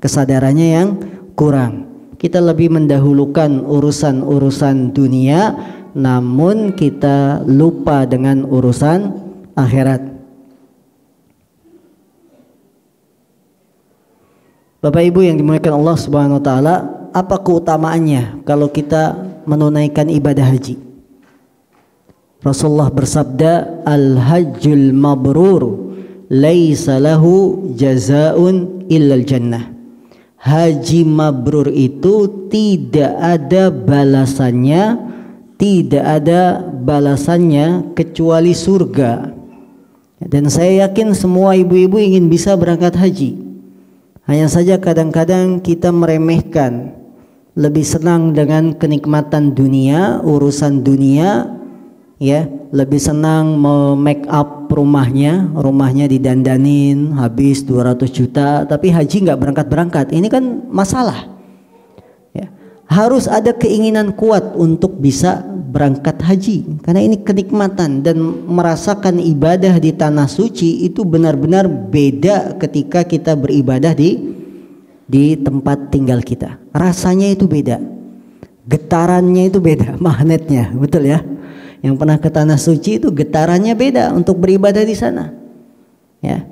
Kesadarannya yang kurang. Kita lebih mendahulukan urusan-urusan dunia, namun kita lupa dengan urusan akhirat. Bapak Ibu yang dimuliakan Allah Subhanahu wa taala, apa keutamaannya kalau kita menunaikan ibadah haji? Rasulullah bersabda, "Al-hajjul mabrur laisa lahu jazaa'un illal jannah." Haji mabrur itu tidak ada balasannya kecuali surga. Dan saya yakin semua ibu-ibu ingin bisa berangkat haji. Hanya saja kadang-kadang kita meremehkan, lebih senang dengan kenikmatan dunia, urusan dunia, ya, lebih senang make up rumahnya didandanin habis 200 juta, tapi haji nggak berangkat-berangkat. Ini kan masalah. Ya. Harus ada keinginan kuat untuk bisa berangkat haji, karena ini kenikmatan, dan merasakan ibadah di tanah suci itu benar-benar beda ketika kita beribadah di tempat tinggal kita. Rasanya itu beda, getarannya itu beda, magnetnya, betul ya. Yang pernah ke tanah suci itu getarannya beda untuk beribadah di sana. Ya.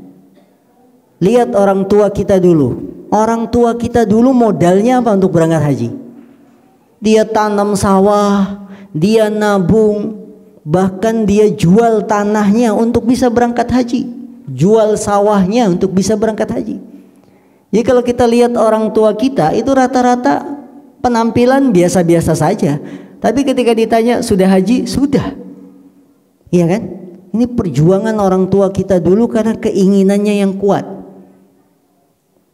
Lihat orang tua kita dulu. Orang tua kita dulu modalnya apa untuk berangkat haji? Dia tanam sawah, dia nabung, bahkan dia jual tanahnya untuk bisa berangkat haji, jual sawahnya untuk bisa berangkat haji. Jadi kalau kita lihat orang tua kita itu rata-rata penampilan biasa-biasa saja, tapi ketika ditanya sudah haji, sudah. Iya kan? Ini perjuangan orang tua kita dulu karena keinginannya yang kuat.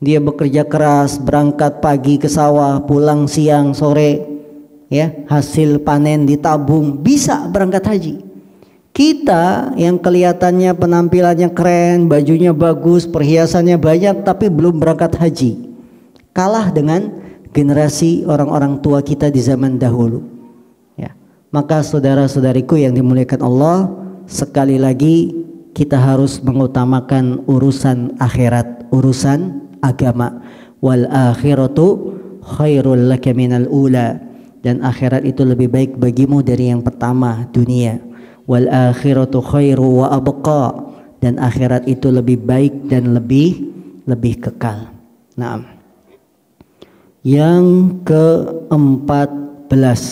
Dia bekerja keras, berangkat pagi ke sawah, pulang siang sore, ya, hasil panen ditabung, bisa berangkat haji. Kita yang kelihatannya penampilannya keren, bajunya bagus, perhiasannya banyak, tapi belum berangkat haji, kalah dengan generasi orang-orang tua kita di zaman dahulu. Ya. Maka saudara-saudariku yang dimuliakan Allah, sekali lagi kita harus mengutamakan urusan akhirat, urusan agama. Wal akhiratu khairul laka minal ula. Dan akhirat itu lebih baik bagimu dari yang pertama, dunia. Wal akhiratu khairu wa abqa. Dan akhirat itu lebih baik dan lebih kekal. Naam. Yang ke-14,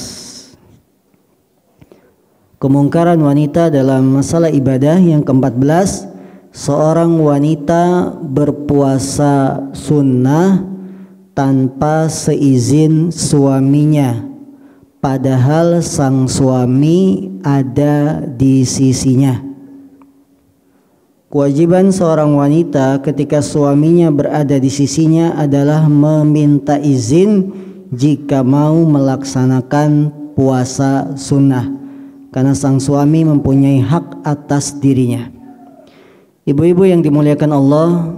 kemungkaran wanita dalam masalah ibadah. Yang ke-14, seorang wanita berpuasa sunnah tanpa seizin suaminya, padahal sang suami ada di sisinya. Kewajiban seorang wanita ketika suaminya berada di sisinya adalah meminta izin jika mau melaksanakan puasa sunnah, karena sang suami mempunyai hak atas dirinya. Ibu-ibu yang dimuliakan Allah,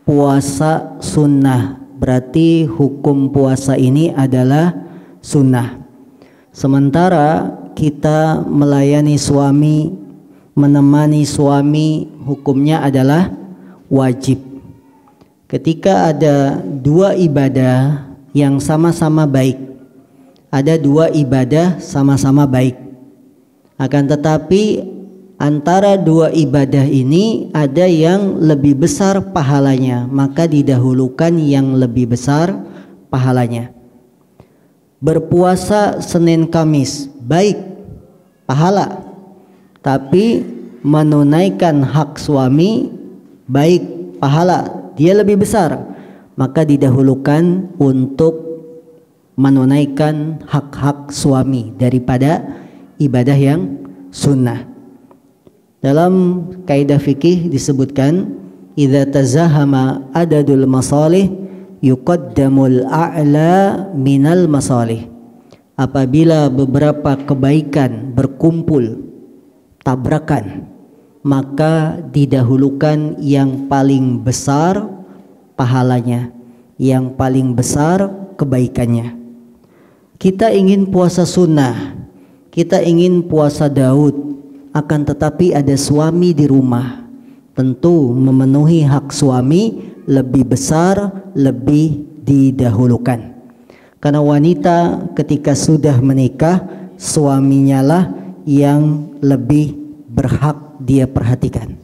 puasa sunnah berarti hukum puasa ini adalah sunnah. Sementara kita melayani suami, menemani suami, hukumnya adalah wajib. Ketika ada dua ibadah yang sama-sama baik, Ada dua ibadah sama-sama baik. Akan tetapi antara dua ibadah ini ada yang lebih besar pahalanya, maka didahulukan yang lebih besar pahalanya. Berpuasa Senin Kamis baik, pahala. Tapi menunaikan hak suami baik, pahala, dia lebih besar, maka didahulukan untuk menunaikan hak-hak suami daripada ibadah yang sunnah. Dalam kaidah fikih disebutkan, idza tazahama adadul masalih yuqaddamul a'la minal masalih. Apabila beberapa kebaikan berkumpul, tabrakan, maka didahulukan yang paling besar pahalanya, yang paling besar kebaikannya. Kita ingin puasa sunnah, kita ingin puasa Daud, akan tetapi ada suami di rumah. Tentu memenuhi hak suami lebih besar, lebih didahulukan. Karena wanita ketika sudah menikah, suaminya lah yang lebih berhak dia perhatikan.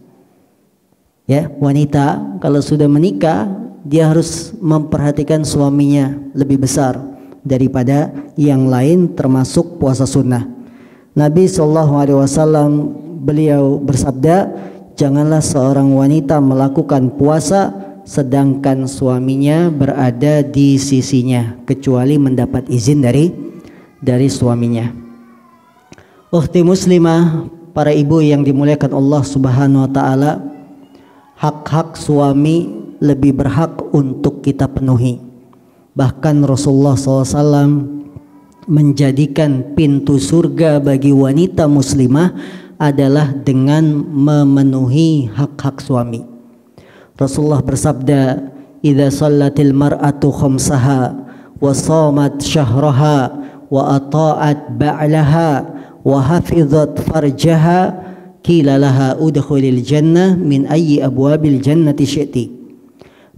Ya, wanita kalau sudah menikah, dia harus memperhatikan suaminya lebih besar daripada yang lain, termasuk puasa sunnah. Nabi SAW beliau bersabda, janganlah seorang wanita melakukan puasa sedangkan suaminya berada di sisinya, kecuali mendapat izin dari suaminya. Ukhti muslimah, para ibu yang dimuliakan Allah Subhanahu wa taala, hak-hak suami lebih berhak untuk kita penuhi. Bahkan Rasulullah SAW menjadikan pintu surga bagi wanita muslimah adalah dengan memenuhi hak-hak suami. Rasulullah bersabda, "Idza shallatil mar'atu khamsaha wa shamat syahraha wa ata'at ba'laha wa hafizat farjaha qila laha udkhulil jannah min ayyi abwabil jannati syi'ti."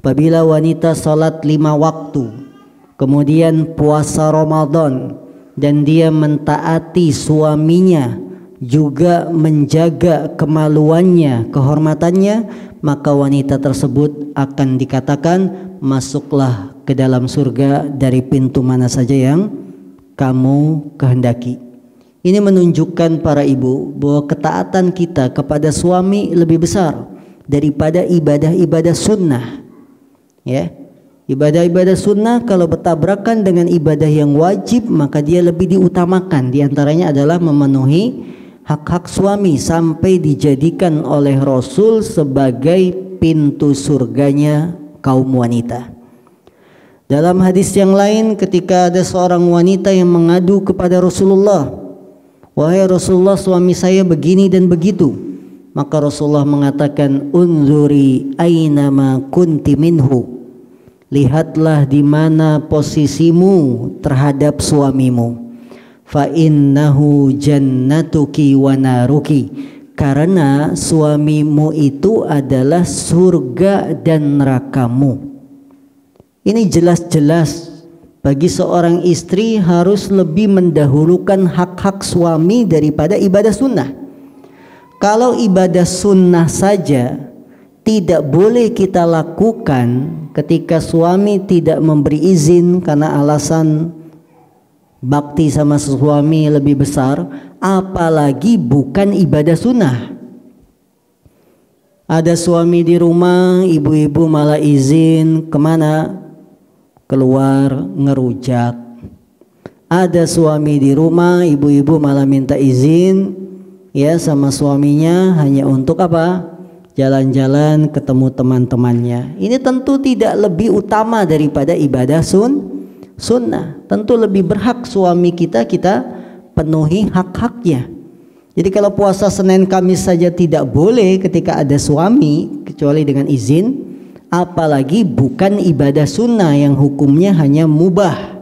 Apabila wanita salat 5 waktu, kemudian puasa Ramadan, dan dia mentaati suaminya, juga menjaga kemaluannya, kehormatannya, maka wanita tersebut akan dikatakan, masuklah ke dalam surga dari pintu mana saja yang kamu kehendaki. Ini menunjukkan para ibu bahwa ketaatan kita kepada suami lebih besar daripada ibadah-ibadah sunnah. Ya, ibadah-ibadah sunnah kalau bertabrakan dengan ibadah yang wajib, maka dia lebih diutamakan. Di antaranya adalah memenuhi hak-hak suami, sampai dijadikan oleh Rasul sebagai pintu surganya kaum wanita. Dalam hadis yang lain, ketika ada seorang wanita yang mengadu kepada Rasulullah, "Wahai Rasulullah, suami saya begini dan begitu." Maka Rasulullah mengatakan, "Unzuri aina ma kunti minhu." Lihatlah di mana posisimu terhadap suamimu. Fa innahu jannatuki wa naruki. Karena suamimu itu adalah surga dan nerakamu. Ini jelas-jelas bagi seorang istri harus lebih mendahulukan hak-hak suami daripada ibadah sunnah. Kalau ibadah sunnah saja tidak boleh kita lakukan ketika suami tidak memberi izin karena alasan bakti sama suami lebih besar, apalagi bukan ibadah sunnah. Ada suami di rumah, ibu-ibu malah izin kemana? Keluar ngerujak. Ada suami di rumah, ibu-ibu malah minta izin ya sama suaminya hanya untuk apa? Jalan-jalan ketemu teman-temannya. Ini tentu tidak lebih utama daripada ibadah sunnah. Tentu lebih berhak suami kita penuhi hak-haknya. Jadi kalau puasa Senin Kamis saja tidak boleh ketika ada suami kecuali dengan izin, apalagi bukan ibadah sunnah yang hukumnya hanya mubah.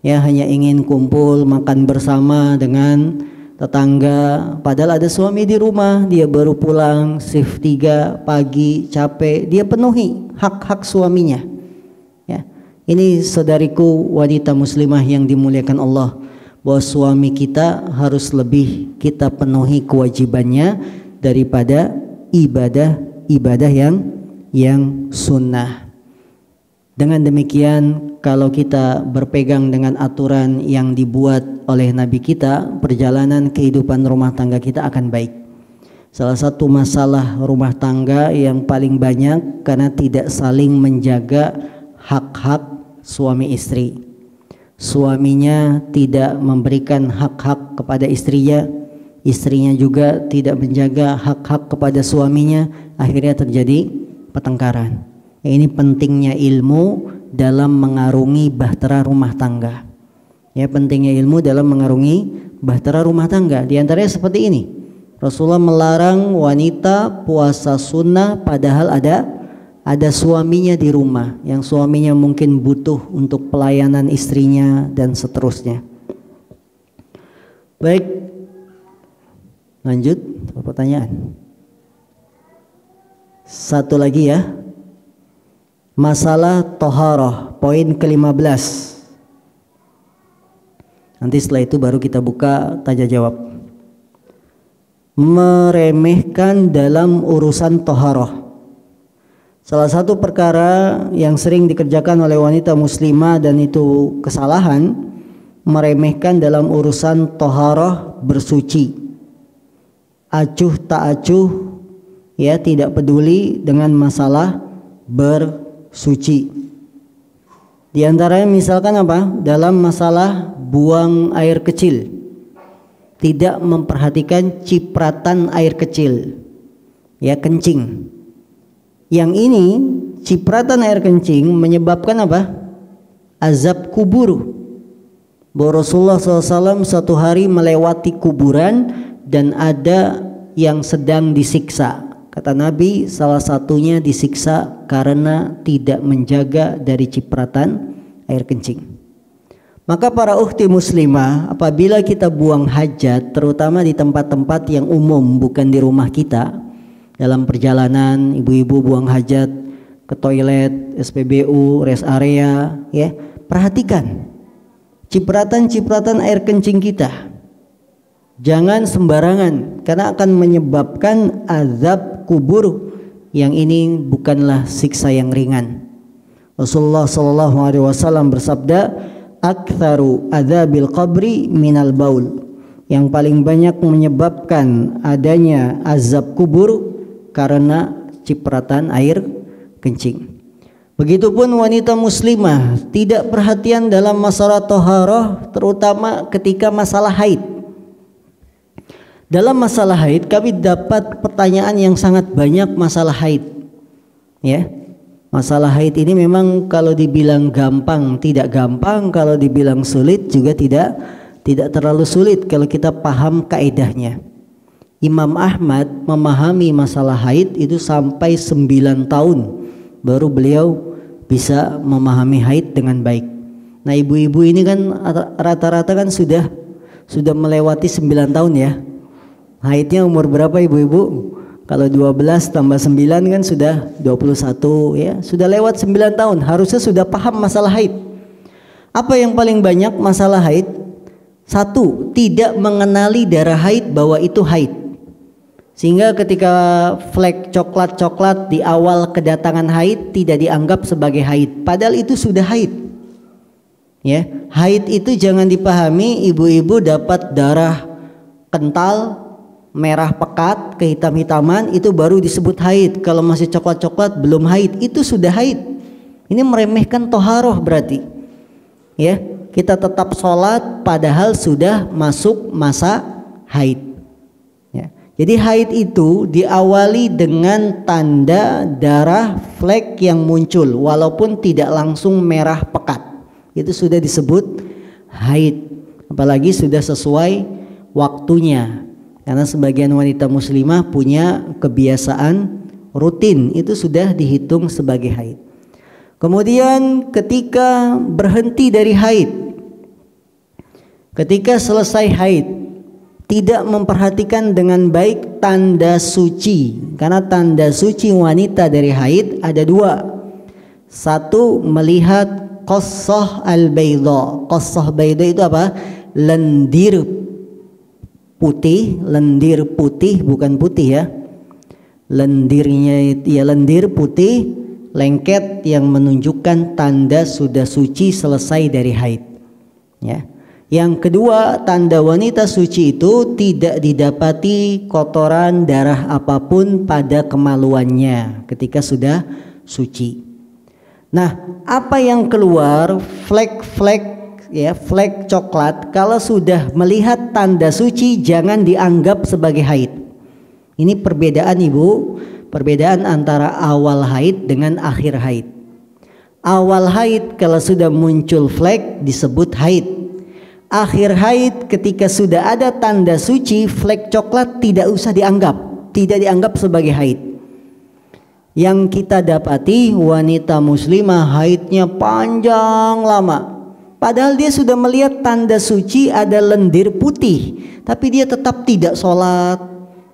Ya, hanya ingin kumpul makan bersama dengan tetangga, padahal ada suami di rumah, dia baru pulang shift 3 pagi, capek, dia penuhi hak-hak suaminya. Ya, Ini saudariku wanita muslimah yang dimuliakan Allah, bahwa suami kita harus lebih kita penuhi kewajibannya daripada ibadah yang sunnah. Dengan demikian, kalau kita berpegang dengan aturan yang dibuat oleh Nabi kita, perjalanan kehidupan rumah tangga kita akan baik. Salah satu masalah rumah tangga yang paling banyak karena tidak saling menjaga hak-hak suami istri. Suaminya tidak memberikan hak-hak kepada istrinya, istrinya juga tidak menjaga hak-hak kepada suaminya, akhirnya terjadi pertengkaran. Ini pentingnya ilmu dalam mengarungi bahtera rumah tangga. Ya, pentingnya ilmu dalam mengarungi bahtera rumah tangga. Di antaranya seperti ini. Rasulullah melarang wanita puasa sunnah padahal ada suaminya di rumah, yang suaminya mungkin butuh untuk pelayanan istrinya dan seterusnya. Baik, lanjut pertanyaan. Satu lagi ya, masalah toharoh, poin ke-15. Nanti setelah itu baru kita buka tanya jawab. Meremehkan dalam urusan toharoh. Salah satu perkara yang sering dikerjakan oleh wanita muslimah dan itu kesalahan, meremehkan dalam urusan toharoh, bersuci. Acuh tak acuh, ya, tidak peduli dengan masalah bersuci. Di antaranya misalkan apa? Dalam masalah buang air kecil, tidak memperhatikan cipratan air kecil, ya, kencing. Yang ini cipratan air kencing menyebabkan apa? Azab kubur. Bahwa Rasulullah SAW satu hari melewati kuburan dan ada yang sedang disiksa. Kata Nabi, salah satunya disiksa karena tidak menjaga dari cipratan air kencing. Maka para ukhti muslimah, apabila kita buang hajat, terutama di tempat-tempat yang umum, bukan di rumah kita, dalam perjalanan, ibu-ibu buang hajat ke toilet, SPBU, rest area, ya, perhatikan cipratan-cipratan air kencing kita. Jangan sembarangan, karena akan menyebabkan azab kubur, yang ini bukanlah siksa yang ringan. Rasulullah SAW bersabda, aktsaru adzabil qabri minal baul. Yang paling banyak menyebabkan adanya azab kubur karena cipratan air kencing. Begitupun wanita muslimah tidak perhatian dalam masalah toharoh, terutama ketika masalah haid. Dalam masalah haid kami dapat pertanyaan yang sangat banyak masalah haid. Ya. Masalah haid ini memang kalau dibilang gampang tidak gampang, kalau dibilang sulit juga tidak terlalu sulit kalau kita paham kaidahnya. Imam Ahmad memahami masalah haid itu sampai 9 tahun baru beliau bisa memahami haid dengan baik. Nah, ibu-ibu ini kan rata-rata kan sudah melewati 9 tahun ya. Haidnya umur berapa ibu-ibu? Kalau 12 tambah 9 kan sudah 21 ya. Sudah lewat 9 tahun, harusnya sudah paham masalah haid. Apa yang paling banyak masalah haid? Satu, tidak mengenali darah haid bahwa itu haid. Sehingga ketika flek coklat-coklat di awal kedatangan haid tidak dianggap sebagai haid, padahal itu sudah haid. Ya, haid itu jangan dipahami ibu-ibu dapat darah kental, merah pekat, kehitam-hitaman, itu baru disebut haid. Kalau masih coklat-coklat belum haid, itu sudah haid. Ini meremehkan toharoh berarti. Ya, kita tetap sholat padahal sudah masuk masa haid. Ya. Jadi haid itu diawali dengan tanda darah flek yang muncul, walaupun tidak langsung merah pekat. Itu sudah disebut haid. Apalagi sudah sesuai waktunya. Karena sebagian wanita muslimah punya kebiasaan rutin, itu sudah dihitung sebagai haid. Kemudian ketika berhenti dari haid, ketika selesai haid, tidak memperhatikan dengan baik tanda suci. Karena tanda suci wanita dari haid ada 2. 1, melihat qassah al-bayda. Qassah bayda itu apa? Lendir putih, lendir putih bukan putih ya. Lendirnya ya lendir putih, lengket yang menunjukkan tanda sudah suci selesai dari haid. Ya. Yang kedua, tanda wanita suci itu tidak didapati kotoran darah apapun pada kemaluannya ketika sudah suci. Nah, apa yang keluar flek-flek ya, flek coklat, kalau sudah melihat tanda suci jangan dianggap sebagai haid. Ini perbedaan Ibu, perbedaan antara awal haid dengan akhir haid. Awal haid kalau sudah muncul flek disebut haid. Akhir haid ketika sudah ada tanda suci, flek coklat tidak usah dianggap, tidak dianggap sebagai haid. Yang kita dapati wanita muslimah haidnya panjang lama. Padahal dia sudah melihat tanda suci ada lendir putih, tapi dia tetap tidak sholat,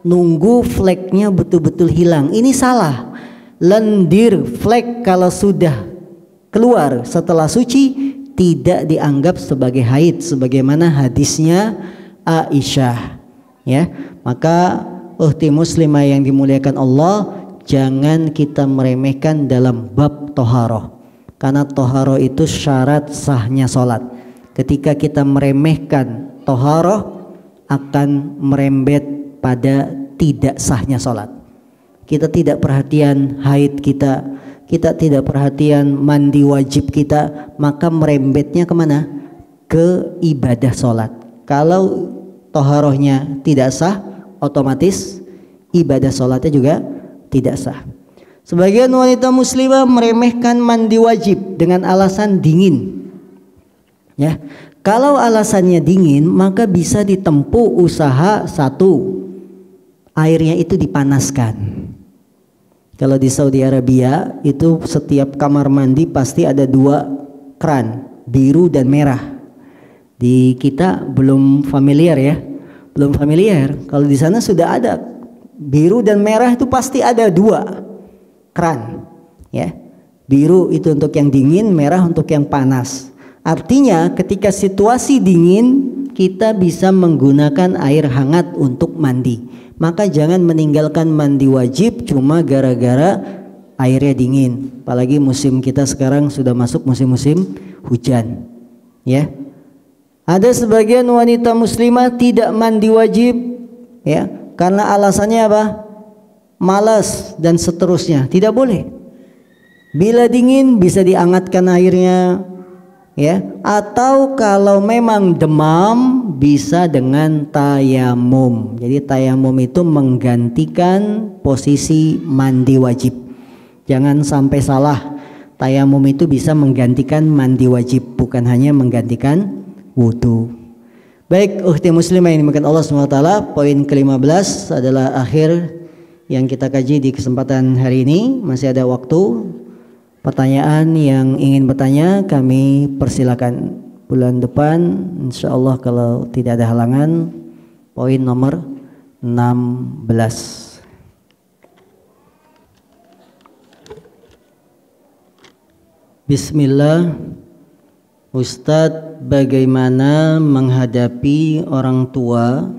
nunggu fleknya betul-betul hilang. Ini salah. Lendir flek kalau sudah keluar setelah suci tidak dianggap sebagai haid sebagaimana hadisnya Aisyah. Ya, maka ukhti muslimah yang dimuliakan Allah, jangan kita meremehkan dalam bab toharoh, karena toharoh itu syarat sahnya sholat. Ketika kita meremehkan toharoh akan merembet pada tidak sahnya sholat. Kita tidak perhatian haid kita, kita tidak perhatian mandi wajib kita, maka merembetnya kemana? Ke ibadah sholat. Kalau toharohnya tidak sah, otomatis ibadah sholatnya juga tidak sah. Sebagian wanita muslimah meremehkan mandi wajib dengan alasan dingin. Ya, kalau alasannya dingin maka bisa ditempuh usaha satu, airnya itu dipanaskan. Kalau di Saudi Arabia itu setiap kamar mandi pasti ada 2 keran, biru dan merah. Di kita belum familiar ya, belum familiar. Kalau di sana sudah ada biru dan merah, itu pasti ada 2 keran. Ya, biru itu untuk yang dingin, merah untuk yang panas. Artinya ketika situasi dingin kita bisa menggunakan air hangat untuk mandi. Maka jangan meninggalkan mandi wajib cuma gara-gara airnya dingin. Apalagi musim kita sekarang sudah masuk musim-musim hujan. Ya. Ada sebagian wanita muslimah tidak mandi wajib ya, karena alasannya apa? Malas dan seterusnya. Tidak boleh. Bila dingin bisa dihangatkan airnya. Ya, atau kalau memang demam bisa dengan tayamum. Jadi tayamum itu menggantikan posisi mandi wajib. Jangan sampai salah. Tayamum itu bisa menggantikan mandi wajib, bukan hanya menggantikan wudu. Baik, ukhti muslimah yang dimuliakan Allah SWT, poin ke-15 adalah akhir yang kita kaji di kesempatan hari ini. Masih ada waktu. Pertanyaan yang ingin bertanya kami persilakan bulan depan, insya Allah kalau tidak ada halangan. Poin nomor 16. Bismillah. Ustadz, bagaimana menghadapi orang tua,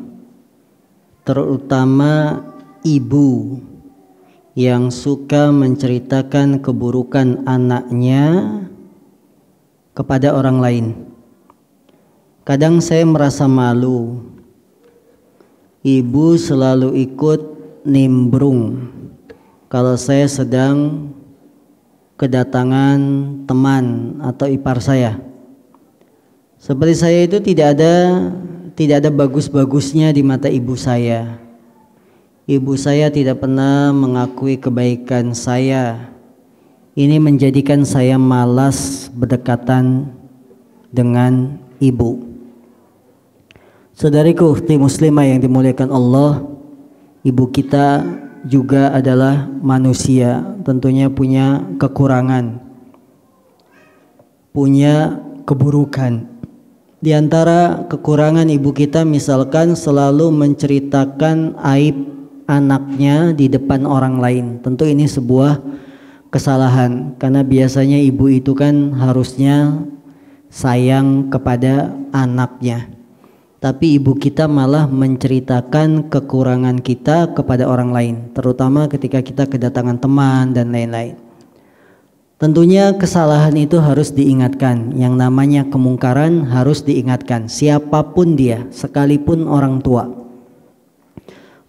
terutama ibu, yang suka menceritakan keburukan anaknya kepada orang lain? Kadang saya merasa malu. Ibu selalu ikut nimbrung kalau saya sedang kedatangan teman atau ipar saya. Seperti saya itu tidak ada bagus-bagusnya di mata ibu saya. Ibu saya tidak pernah mengakui kebaikan saya. Ini menjadikan saya malas berdekatan dengan ibu. Saudariku, ukhti muslimah yang dimuliakan Allah, ibu kita juga adalah manusia, tentunya punya kekurangan, punya keburukan. Di antara kekurangan ibu kita misalkan selalu menceritakan aib anaknya di depan orang lain. Tentu ini sebuah kesalahan, karena biasanya ibu itu kan harusnya sayang kepada anaknya, tapi ibu kita malah menceritakan kekurangan kita kepada orang lain, terutama ketika kita kedatangan teman dan lain-lain. Tentunya kesalahan itu harus diingatkan. Yang namanya kemungkaran harus diingatkan, siapapun dia, sekalipun orang tua.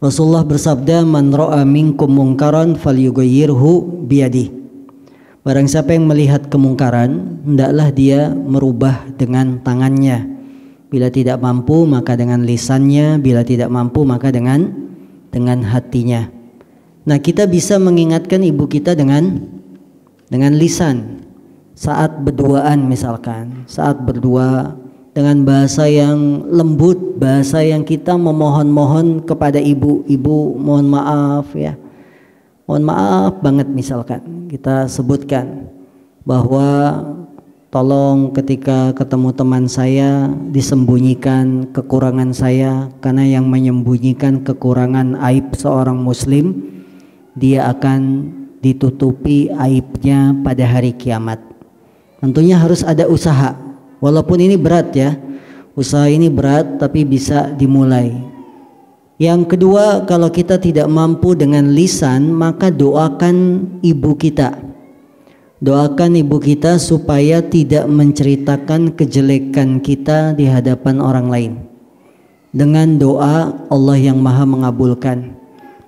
Rasulullah bersabda, man ra'a minkum mungkaran falyughayyirhu biyadihi. Barang siapa yang melihat kemungkaran, hendaklah dia merubah dengan tangannya. Bila tidak mampu maka dengan lisannya, bila tidak mampu maka dengan hatinya. Nah, kita bisa mengingatkan ibu kita dengan lisan. Saat berduaan misalkan, saat berdua dengan bahasa yang lembut, bahasa yang kita memohon-mohon kepada ibu, mohon maaf ya, mohon maaf banget, misalkan kita sebutkan bahwa tolong ketika ketemu teman saya disembunyikan kekurangan saya, karena yang menyembunyikan kekurangan aib seorang muslim, dia akan ditutupi aibnya pada hari kiamat. Tentunya harus ada usaha, walaupun ini berat ya, usaha ini berat tapi bisa dimulai. Yang kedua, kalau kita tidak mampu dengan lisan, maka doakan ibu kita. Doakan ibu kita supaya tidak menceritakan kejelekan kita di hadapan orang lain. Dengan doa, Allah yang maha mengabulkan,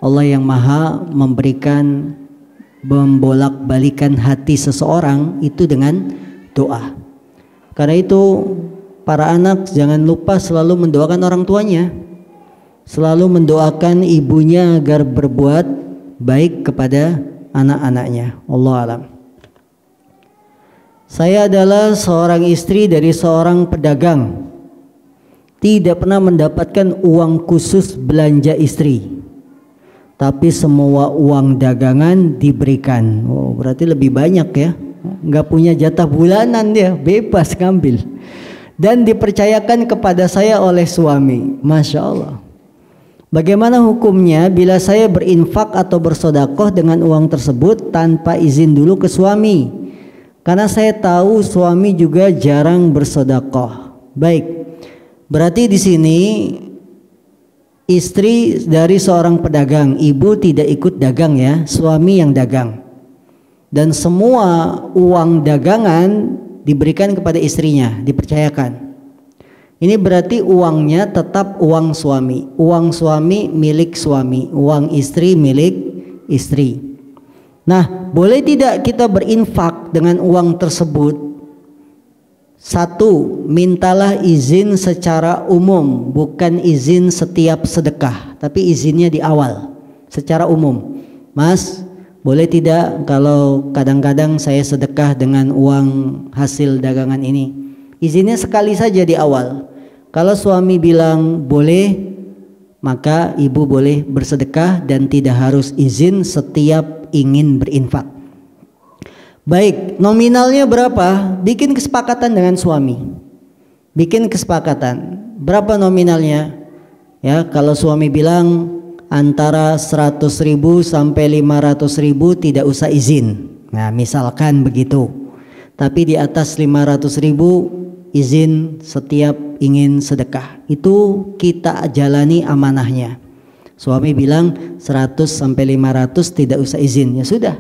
Allah yang maha memberikan, membolak-balikan hati seseorang itu dengan doa. Karena itu para anak jangan lupa selalu mendoakan orang tuanya, selalu mendoakan ibunya agar berbuat baik kepada anak-anaknya. Allah alam. Saya adalah seorang istri dari seorang pedagang, tidak pernah mendapatkan uang khusus belanja istri, tapi semua uang dagangan diberikan. Oh, berarti lebih banyak ya. Nggak punya jatah bulanan, dia bebas ngambil. Dan dipercayakan kepada saya oleh suami. Masya Allah. Bagaimana hukumnya bila saya berinfak atau bersodakoh dengan uang tersebut tanpa izin dulu ke suami? Karena saya tahu suami juga jarang bersodakoh. Baik, berarti di sini istri dari seorang pedagang, ibu tidak ikut dagang ya, suami yang dagang. Dan semua uang dagangan diberikan kepada istrinya, dipercayakan. Ini berarti uangnya tetap uang suami. Uang suami milik suami, uang istri milik istri. Nah, boleh tidak kita berinfak dengan uang tersebut? Satu, mintalah izin secara umum, bukan izin setiap sedekah, tapi izinnya di awal secara umum. Mas, boleh tidak kalau kadang-kadang saya sedekah dengan uang hasil dagangan ini? Izinnya sekali saja di awal. Kalau suami bilang boleh, maka ibu boleh bersedekah dan tidak harus izin setiap ingin berinfak. Baik, nominalnya berapa? Bikin kesepakatan dengan suami. Bikin kesepakatan. Berapa nominalnya? Ya, kalau suami bilang antara 100.000 sampai 500.000 tidak usah izin. Nah, misalkan begitu. Tapi di atas 500.000 izin setiap ingin sedekah. Itu kita jalani amanahnya. Suami bilang 100 sampai 500 tidak usah izin. Ya sudah.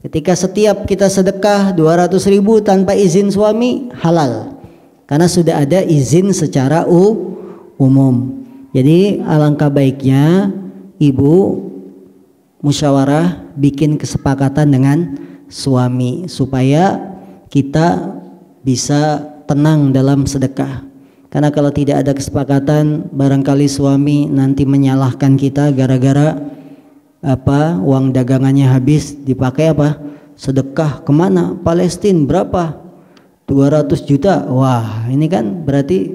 Ketika setiap kita sedekah 200.000 tanpa izin suami, halal. Karena sudah ada izin secara umum. Jadi alangkah baiknya ibu musyawarah bikin kesepakatan dengan suami supaya kita bisa tenang dalam sedekah. Karena kalau tidak ada kesepakatan, barangkali suami nanti menyalahkan kita gara-gara uang dagangannya habis dipakai sedekah kemana? Palestina berapa? 200 juta. Wah, ini kan berarti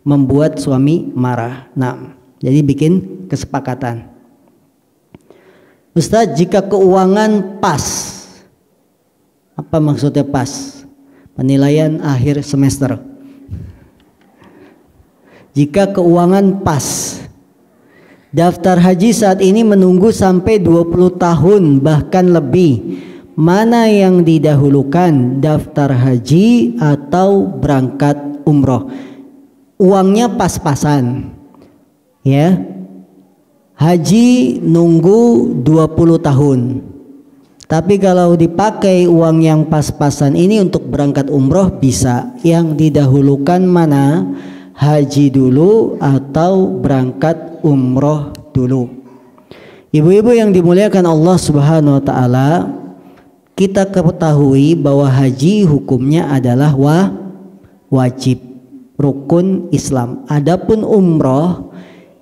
membuat suami marah. Nah, jadi bikin kesepakatan. Ustaz, jika keuangan pas, apa maksudnya pas? Penilaian akhir semester. Jika keuangan pas, daftar haji saat ini menunggu sampai 20 tahun bahkan lebih. mana yang didahulukan, daftar haji atau berangkat umroh? Uangnya pas-pasan, ya. Haji nunggu 20 tahun. Tapi kalau dipakai uang yang pas-pasan ini untuk berangkat umroh bisa. Yang didahulukan mana? Haji dulu atau berangkat umroh dulu. Ibu-ibu yang dimuliakan Allah Subhanahu wa taala, kita ketahui bahwa haji hukumnya adalah wajib, rukun Islam. Adapun umroh,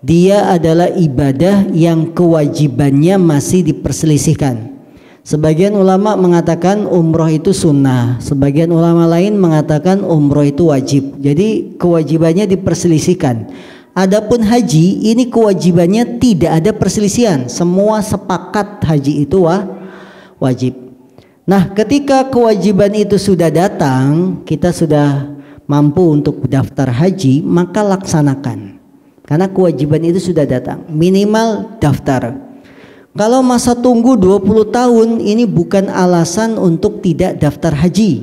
dia adalah ibadah yang kewajibannya masih diperselisihkan. Sebagian ulama mengatakan umroh itu sunnah, sebagian ulama lain mengatakan umroh itu wajib. Jadi kewajibannya diperselisihkan. Adapun haji, ini kewajibannya tidak ada perselisihan. Semua sepakat haji itu wajib. Nah, ketika kewajiban itu sudah datang, kita sudah mampu untuk daftar haji, maka laksanakan. Karena kewajiban itu sudah datang, minimal daftar. Kalau masa tunggu 20 tahun ini bukan alasan untuk tidak daftar haji.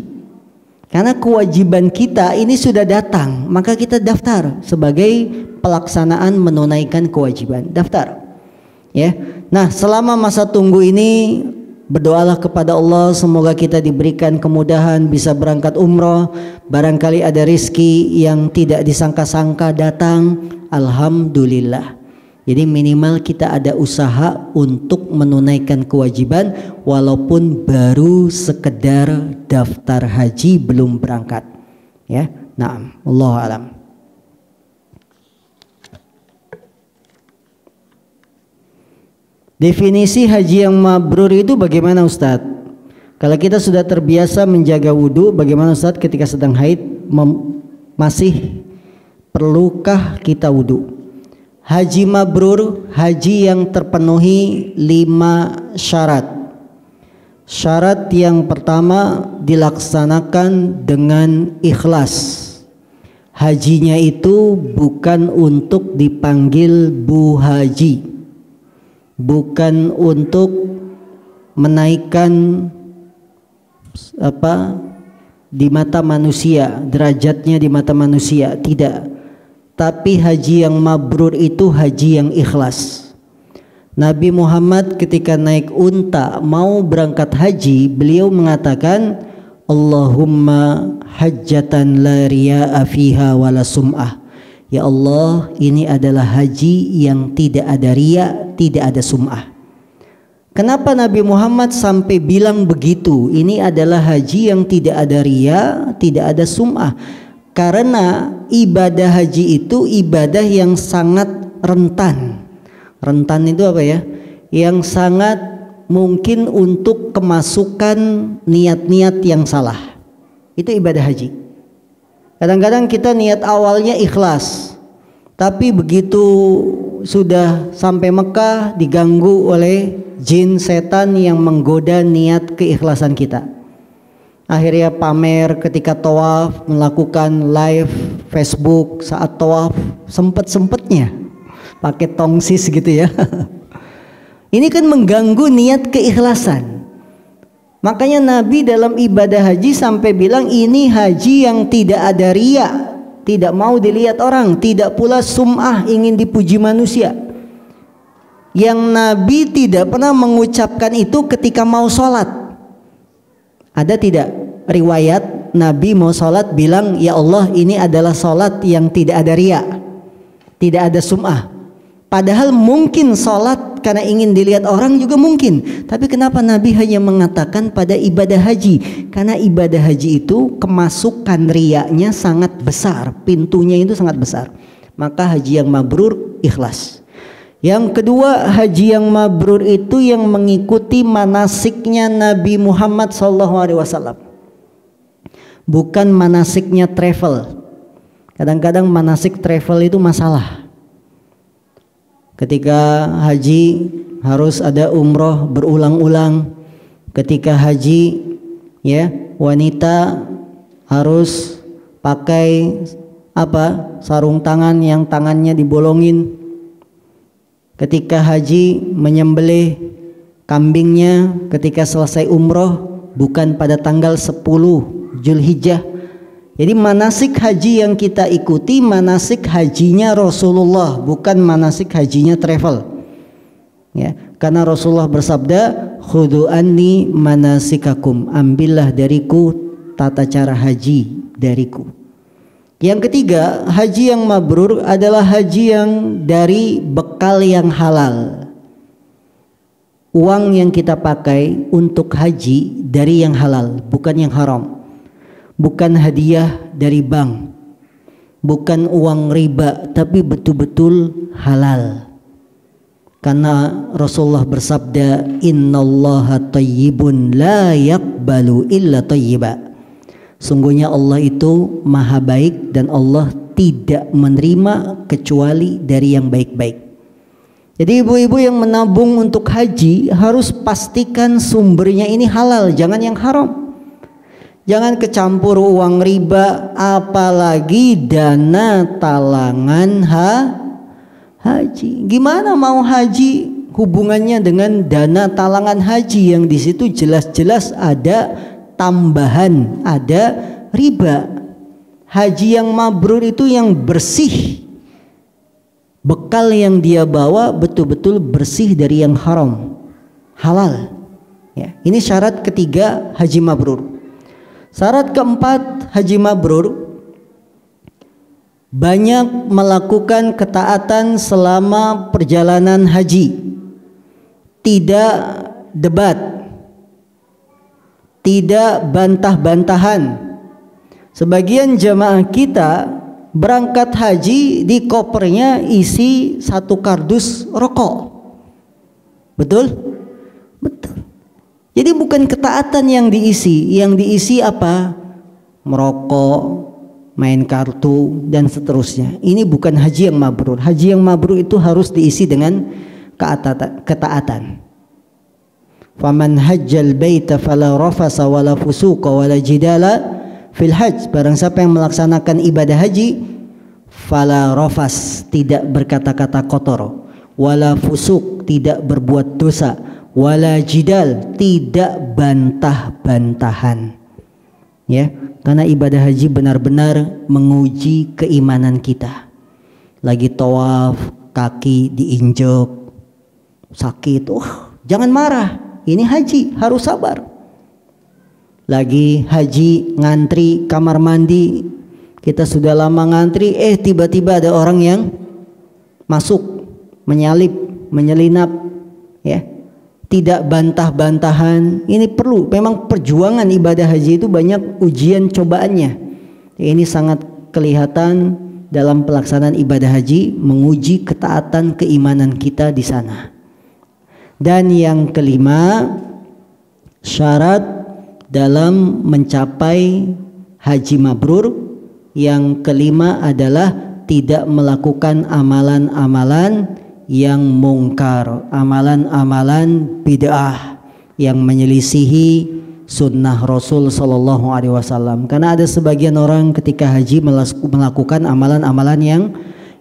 Karena kewajiban kita ini sudah datang, maka kita daftar sebagai pelaksanaan menunaikan kewajiban. Daftar. Ya. Nah, selama masa tunggu ini berdoalah kepada Allah, semoga kita diberikan kemudahan bisa berangkat umroh. Barangkali ada rizki yang tidak disangka-sangka datang, alhamdulillah. Jadi minimal kita ada usaha untuk menunaikan kewajiban walaupun baru sekedar daftar haji belum berangkat. Ya, na'am. Wallahu a'lam. Definisi haji yang mabrur itu bagaimana, Ustadz? Kalau kita sudah terbiasa menjaga wudhu, bagaimana Ustadz ketika sedang haid masih perlukah kita wudhu? Haji mabrur, haji yang terpenuhi 5 syarat. Syarat yang pertama dilaksanakan dengan ikhlas. Hajinya itu bukan untuk dipanggil Bu Haji, bukan untuk menaikkan di mata manusia, derajatnya di mata manusia, tidak. Tapi haji yang mabrur itu haji yang ikhlas. Nabi Muhammad ketika naik unta mau berangkat haji, beliau mengatakan, Allahumma hajjatan la riya'a fiha wala sum'ah. Ya Allah, ini adalah haji yang tidak ada riya, tidak ada sum'ah. Kenapa Nabi Muhammad sampai bilang begitu? Ini adalah haji yang tidak ada riya, tidak ada sum'ah. Karena ibadah haji itu ibadah yang sangat rentan. Rentan itu apa ya? Yang sangat mungkin untuk kemasukan niat-niat yang salah. Itu ibadah haji. Kadang-kadang kita niat awalnya ikhlas, tapi begitu sudah sampai Mekah diganggu oleh jin setan yang menggoda niat keikhlasan kita. Akhirnya pamer ketika tawaf, melakukan live Facebook saat tawaf, sempet-sempetnya pakai tongsis gitu ya. Ini kan mengganggu niat keikhlasan. Makanya Nabi dalam ibadah haji sampai bilang ini haji yang tidak ada riya, tidak mau dilihat orang, tidak pula sum'ah, ingin dipuji manusia. Yang Nabi tidak pernah mengucapkan itu ketika mau sholat. Ada tidak riwayat Nabi mau sholat bilang, ya Allah ini adalah sholat yang tidak ada riya, tidak ada sum'ah. Padahal mungkin sholat karena ingin dilihat orang juga mungkin. Tapi kenapa Nabi hanya mengatakan pada ibadah haji? Karena ibadah haji itu kemasukan riyanya sangat besar, pintunya itu sangat besar. Maka haji yang mabrur ikhlas. Yang kedua, haji yang mabrur itu yang mengikuti manasiknya Nabi Muhammad SAW, bukan manasiknya travel. Kadang-kadang manasik travel itu masalah. Ketika haji harus ada umroh berulang-ulang. Ketika haji, ya, wanita harus pakai sarung tangan yang tangannya dibolongin. Ketika haji menyembelih kambingnya ketika selesai umroh bukan pada tanggal 10 Zulhijjah. Jadi manasik haji yang kita ikuti manasik hajinya Rasulullah, bukan manasik hajinya travel. Ya, karena Rasulullah bersabda, "Khudhu anni manasikakum." Ambillah dariku tata cara haji dariku. Yang ketiga, haji yang mabrur adalah haji yang dari bekal yang halal. Uang yang kita pakai untuk haji dari yang halal, bukan yang haram. Bukan hadiah dari bank, bukan uang riba, tapi betul-betul halal. Karena Rasulullah bersabda, "Innallaha thayyibun la yaqbalu illa thayyiba." Sungguhnya Allah itu maha baik dan Allah tidak menerima kecuali dari yang baik-baik. Jadi ibu-ibu yang menabung untuk haji harus pastikan sumbernya ini halal, jangan yang haram. Jangan kecampur uang riba, apalagi dana talangan haji. Gimana mau haji hubungannya dengan dana talangan haji yang di situ jelas-jelas ada tambahan, ada riba. Haji yang mabrur itu yang bersih. Bekal yang dia bawa betul-betul bersih dari yang haram, halal. Ya, ini syarat ketiga haji mabrur. Syarat keempat haji mabrur, banyak melakukan ketaatan selama perjalanan haji, tidak debat, tidak bantah-bantahan. Sebagian jamaah kita berangkat haji di kopernya isi 1 kardus rokok. Betul? Betul. Jadi bukan ketaatan yang diisi apa? Merokok, main kartu dan seterusnya. Ini bukan haji yang mabrur. Haji yang mabrur itu harus diisi dengan ketaatan. Faman hajjal baita fala rafasa wala fusuqa wala jidala fil hajj. Barang siapa yang melaksanakan ibadah haji, fala rafas, tidak berkata-kata kotor, wala fusuk, tidak berbuat dosa, wala jidal, tidak bantah-bantahan. Ya, karena ibadah haji benar-benar menguji keimanan kita. Lagi tawaf, kaki diinjek, sakit, jangan marah. Ini haji, harus sabar. Lagi haji ngantri kamar mandi, kita sudah lama ngantri, tiba-tiba ada orang yang masuk, menyalip, menyelinap, ya, tidak bantah-bantahan. Ini perlu, memang perjuangan ibadah haji itu banyak ujian cobaannya. Ini sangat kelihatan dalam pelaksanaan ibadah haji, menguji ketaatan keimanan kita di sana. Dan yang kelima, syarat dalam mencapai haji mabrur, yang kelima adalah tidak melakukan amalan-amalan yang mungkar, amalan-amalan bid'ah yang menyelisihi sunnah Rasul Sallallahu Alaihi Wasallam. Karena ada sebagian orang ketika haji melakukan amalan-amalan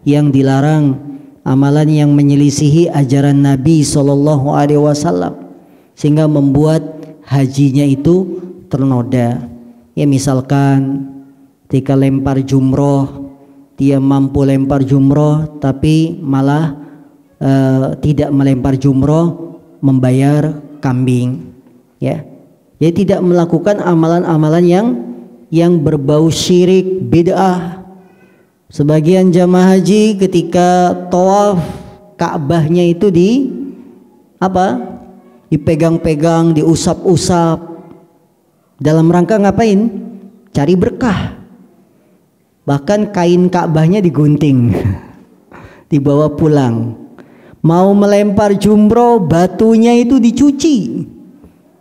yang dilarang, amalan yang menyelisihi ajaran Nabi Sallallahu Alaihi Wasallam, sehingga membuat hajinya itu ternoda. Ya, misalkan ketika lempar jumroh, dia mampu lempar jumroh tapi malah tidak melempar jumroh, membayar kambing. Ya, jadi tidak melakukan amalan-amalan yang berbau syirik, bid'ah. Sebagian jamaah haji ketika tawaf Ka'bahnya itu dipegang-pegang, diusap-usap, dalam rangka ngapain? Cari berkah. Bahkan kain Ka'bahnya digunting, dibawa pulang. Mau melempar jumroh, batunya itu dicuci.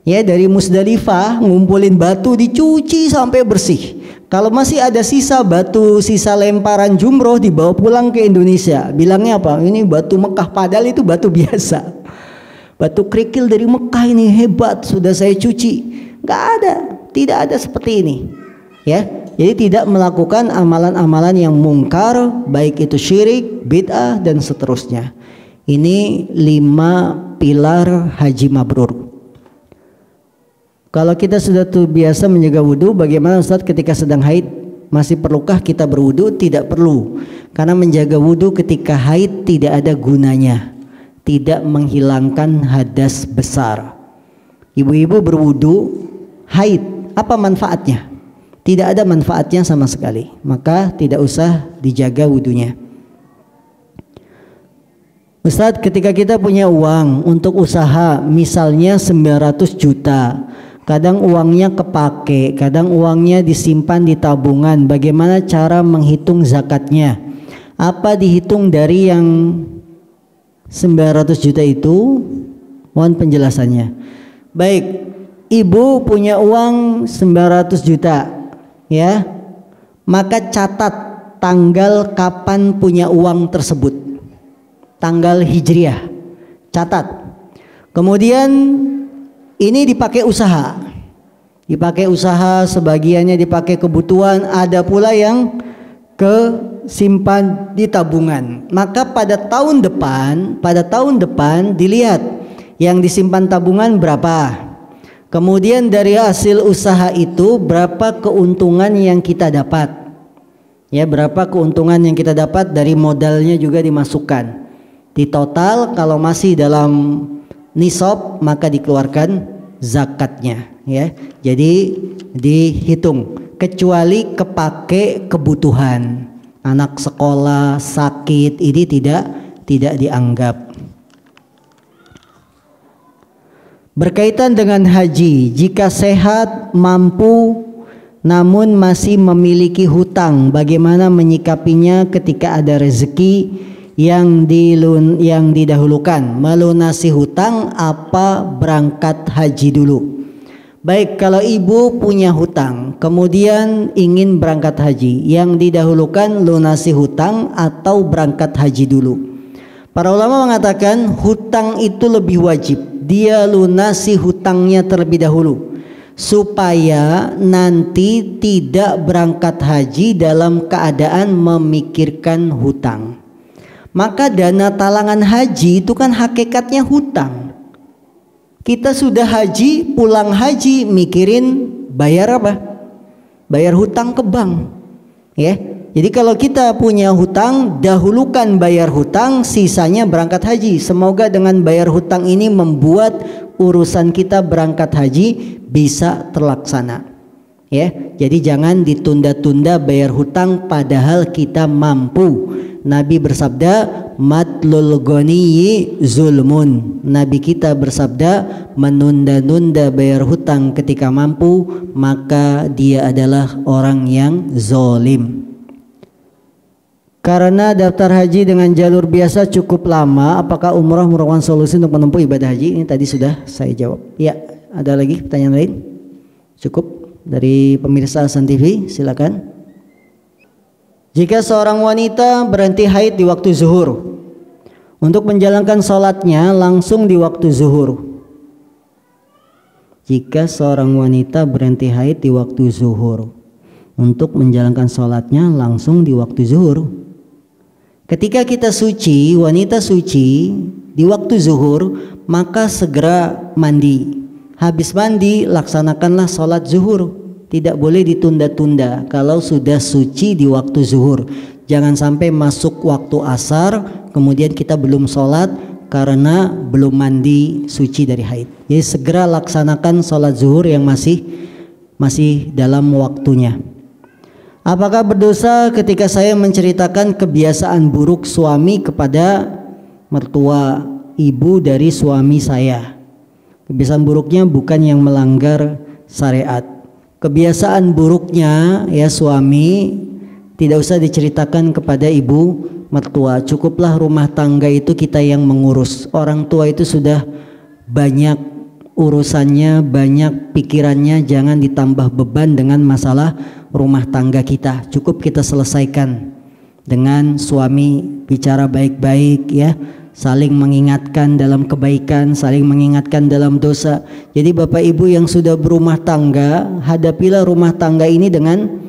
Ya, dari Musdalifah ngumpulin batu, dicuci sampai bersih. Kalau masih ada sisa batu, sisa lemparan jumroh, dibawa pulang ke Indonesia. Bilangnya apa? Ini batu Mekah, padahal itu batu biasa. Batu kerikil dari Mekah, ini hebat, sudah saya cuci. Gak ada, tidak ada seperti ini. Ya, jadi tidak melakukan amalan-amalan yang mungkar, baik itu syirik, bid'ah dan seterusnya. Ini 5 pilar haji mabrur. Kalau kita sudah biasa menjaga wudhu, bagaimana Ustaz ketika sedang haid? Masih perlukah kita berwudhu? Tidak perlu, karena menjaga wudhu ketika haid tidak ada gunanya, tidak menghilangkan hadas besar. Ibu-ibu berwudhu haid, apa manfaatnya? Tidak ada manfaatnya sama sekali, maka tidak usah dijaga wudhunya. Ustadz, ketika kita punya uang untuk usaha, misalnya 900 juta, kadang uangnya kepake, kadang uangnya disimpan di tabungan, bagaimana cara menghitung zakatnya? Apa dihitung dari yang 900 juta itu? Mohon penjelasannya. Baik, ibu punya uang 900 juta, ya, maka catat tanggal kapan punya uang tersebut, tanggal hijriah, catat. Kemudian ini dipakai usaha, sebagiannya dipakai kebutuhan, ada pula yang simpan di tabungan. Maka pada tahun depan dilihat yang disimpan tabungan berapa, kemudian dari hasil usaha itu berapa keuntungan yang kita dapat, ya, berapa keuntungan yang kita dapat dari modalnya juga dimasukkan. Di total kalau masih dalam nisab maka dikeluarkan zakatnya, ya. Jadi dihitung, kecuali kepake kebutuhan, anak sekolah, sakit, ini tidak dianggap. Berkaitan dengan haji, jika sehat, mampu, namun masih memiliki hutang, bagaimana menyikapinya ketika ada rezeki yang didahulukan? Melunasi hutang apa berangkat haji dulu? Baik, kalau ibu punya hutang kemudian ingin berangkat haji, yang didahulukan lunasi hutang atau berangkat haji dulu? Para ulama mengatakan hutang itu lebih wajib, dia lunasi hutangnya terlebih dahulu, supaya nanti tidak berangkat haji dalam keadaan memikirkan hutang. Maka dana talangan haji itu kan hakikatnya hutang. Kita sudah haji, pulang haji mikirin bayar apa? Bayar hutang ke bank, ya. Jadi kalau kita punya hutang, dahulukan bayar hutang, sisanya berangkat haji. Semoga dengan bayar hutang ini membuat urusan kita berangkat haji bisa terlaksana, ya. Jadi jangan ditunda-tunda bayar hutang padahal kita mampu. Nabi bersabda, matlul ghaniyyi zulmun. Nabi kita bersabda, menunda-nunda bayar hutang ketika mampu, maka dia adalah orang yang zalim. Karena daftar haji dengan jalur biasa cukup lama, apakah umrah merupakan solusi untuk menempuh ibadah haji? Ini tadi sudah saya jawab. Ya, ada lagi pertanyaan lain? Cukup dari pemirsa Hasan TV, silakan. Jika seorang wanita berhenti haid di waktu zuhur, untuk menjalankan sholatnya langsung di waktu zuhur. Jika seorang wanita berhenti haid di waktu zuhur, untuk menjalankan sholatnya langsung di waktu zuhur. Ketika kita suci, wanita suci di waktu zuhur, maka segera mandi. Habis mandi laksanakanlah sholat zuhur. Tidak boleh ditunda-tunda kalau sudah suci di waktu zuhur. Jangan sampai masuk waktu asar kemudian kita belum sholat karena belum mandi suci dari haid. Jadi segera laksanakan sholat zuhur yang masih dalam waktunya. Apakah berdosa ketika saya menceritakan kebiasaan buruk suami kepada mertua ibu dari suami saya? Kebiasaan buruknya bukan yang melanggar syariat. Kebiasaan buruknya ya suami tidak usah diceritakan kepada ibu mertua. Cukuplah rumah tangga itu kita yang mengurus. Orang tua itu sudah banyak urusannya, banyak pikirannya, jangan ditambah beban dengan masalah rumah tangga kita. Cukup kita selesaikan dengan suami, bicara baik-baik ya, saling mengingatkan dalam kebaikan, saling mengingatkan dalam dosa. Jadi Bapak Ibu yang sudah berumah tangga, hadapilah rumah tangga ini dengan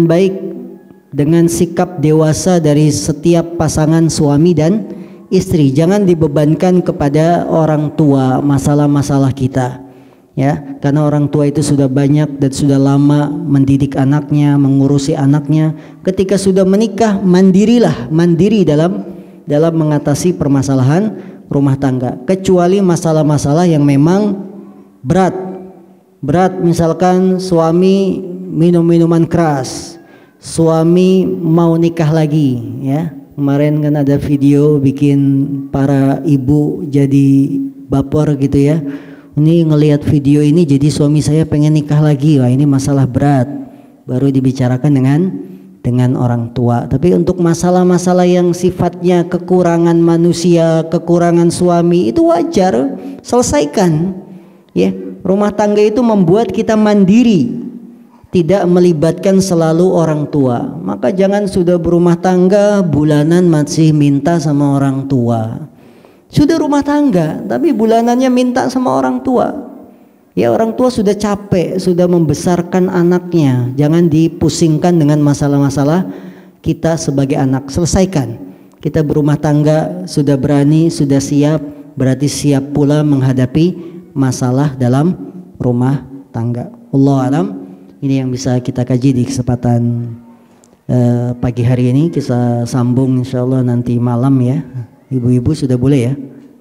baik, dengan sikap dewasa dari setiap pasangan suami dan istri. Jangan dibebankan kepada orang tua masalah-masalah kita, ya, karena orang tua itu sudah banyak dan sudah lama mendidik anaknya, mengurusi anaknya. Ketika sudah menikah, mandiri dalam mengatasi permasalahan rumah tangga, kecuali masalah-masalah yang memang berat, misalkan suami minum minuman keras, suami mau nikah lagi, ya. Kemarin kan ada video bikin para ibu jadi baper gitu ya. Ini ngelihat video ini jadi suami saya pengen nikah lagi. Wah, ini masalah berat. Baru dibicarakan dengan orang tua. Tapi untuk masalah-masalah yang sifatnya kekurangan manusia, kekurangan suami, itu wajar, selesaikan. Ya, rumah tangga itu membuat kita mandiri, tidak melibatkan selalu orang tua. Maka jangan sudah berumah tangga bulanan masih minta sama orang tua. Sudah rumah tangga tapi bulanannya minta sama orang tua. Ya, orang tua sudah capek, sudah membesarkan anaknya. Jangan dipusingkan dengan masalah-masalah kita sebagai anak. Selesaikan. Kita berumah tangga sudah berani, sudah siap, berarti siap pula menghadapi masalah dalam rumah tangga. Wallahu a'lam. Ini yang bisa kita kaji di kesempatan pagi hari ini. Kita sambung insyaallah nanti malam ya. Ibu-ibu sudah boleh ya?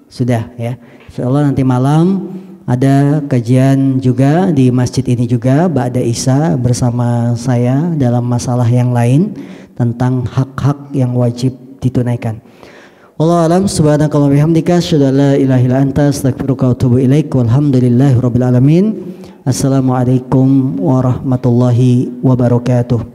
Sudah ya. Insyaallah nanti malam ada kajian juga di masjid ini juga ba'da Isya bersama saya dalam masalah yang lain tentang hak-hak yang wajib ditunaikan. Wallahu a'lam. Subhanakallahumma wa bihamdika asyhadu an la ilaha illa anta astaghfiruka wa atubu ilaik. Walhamdulillahirabbil alamin. Assalamualaikum warahmatullahi wabarakatuh.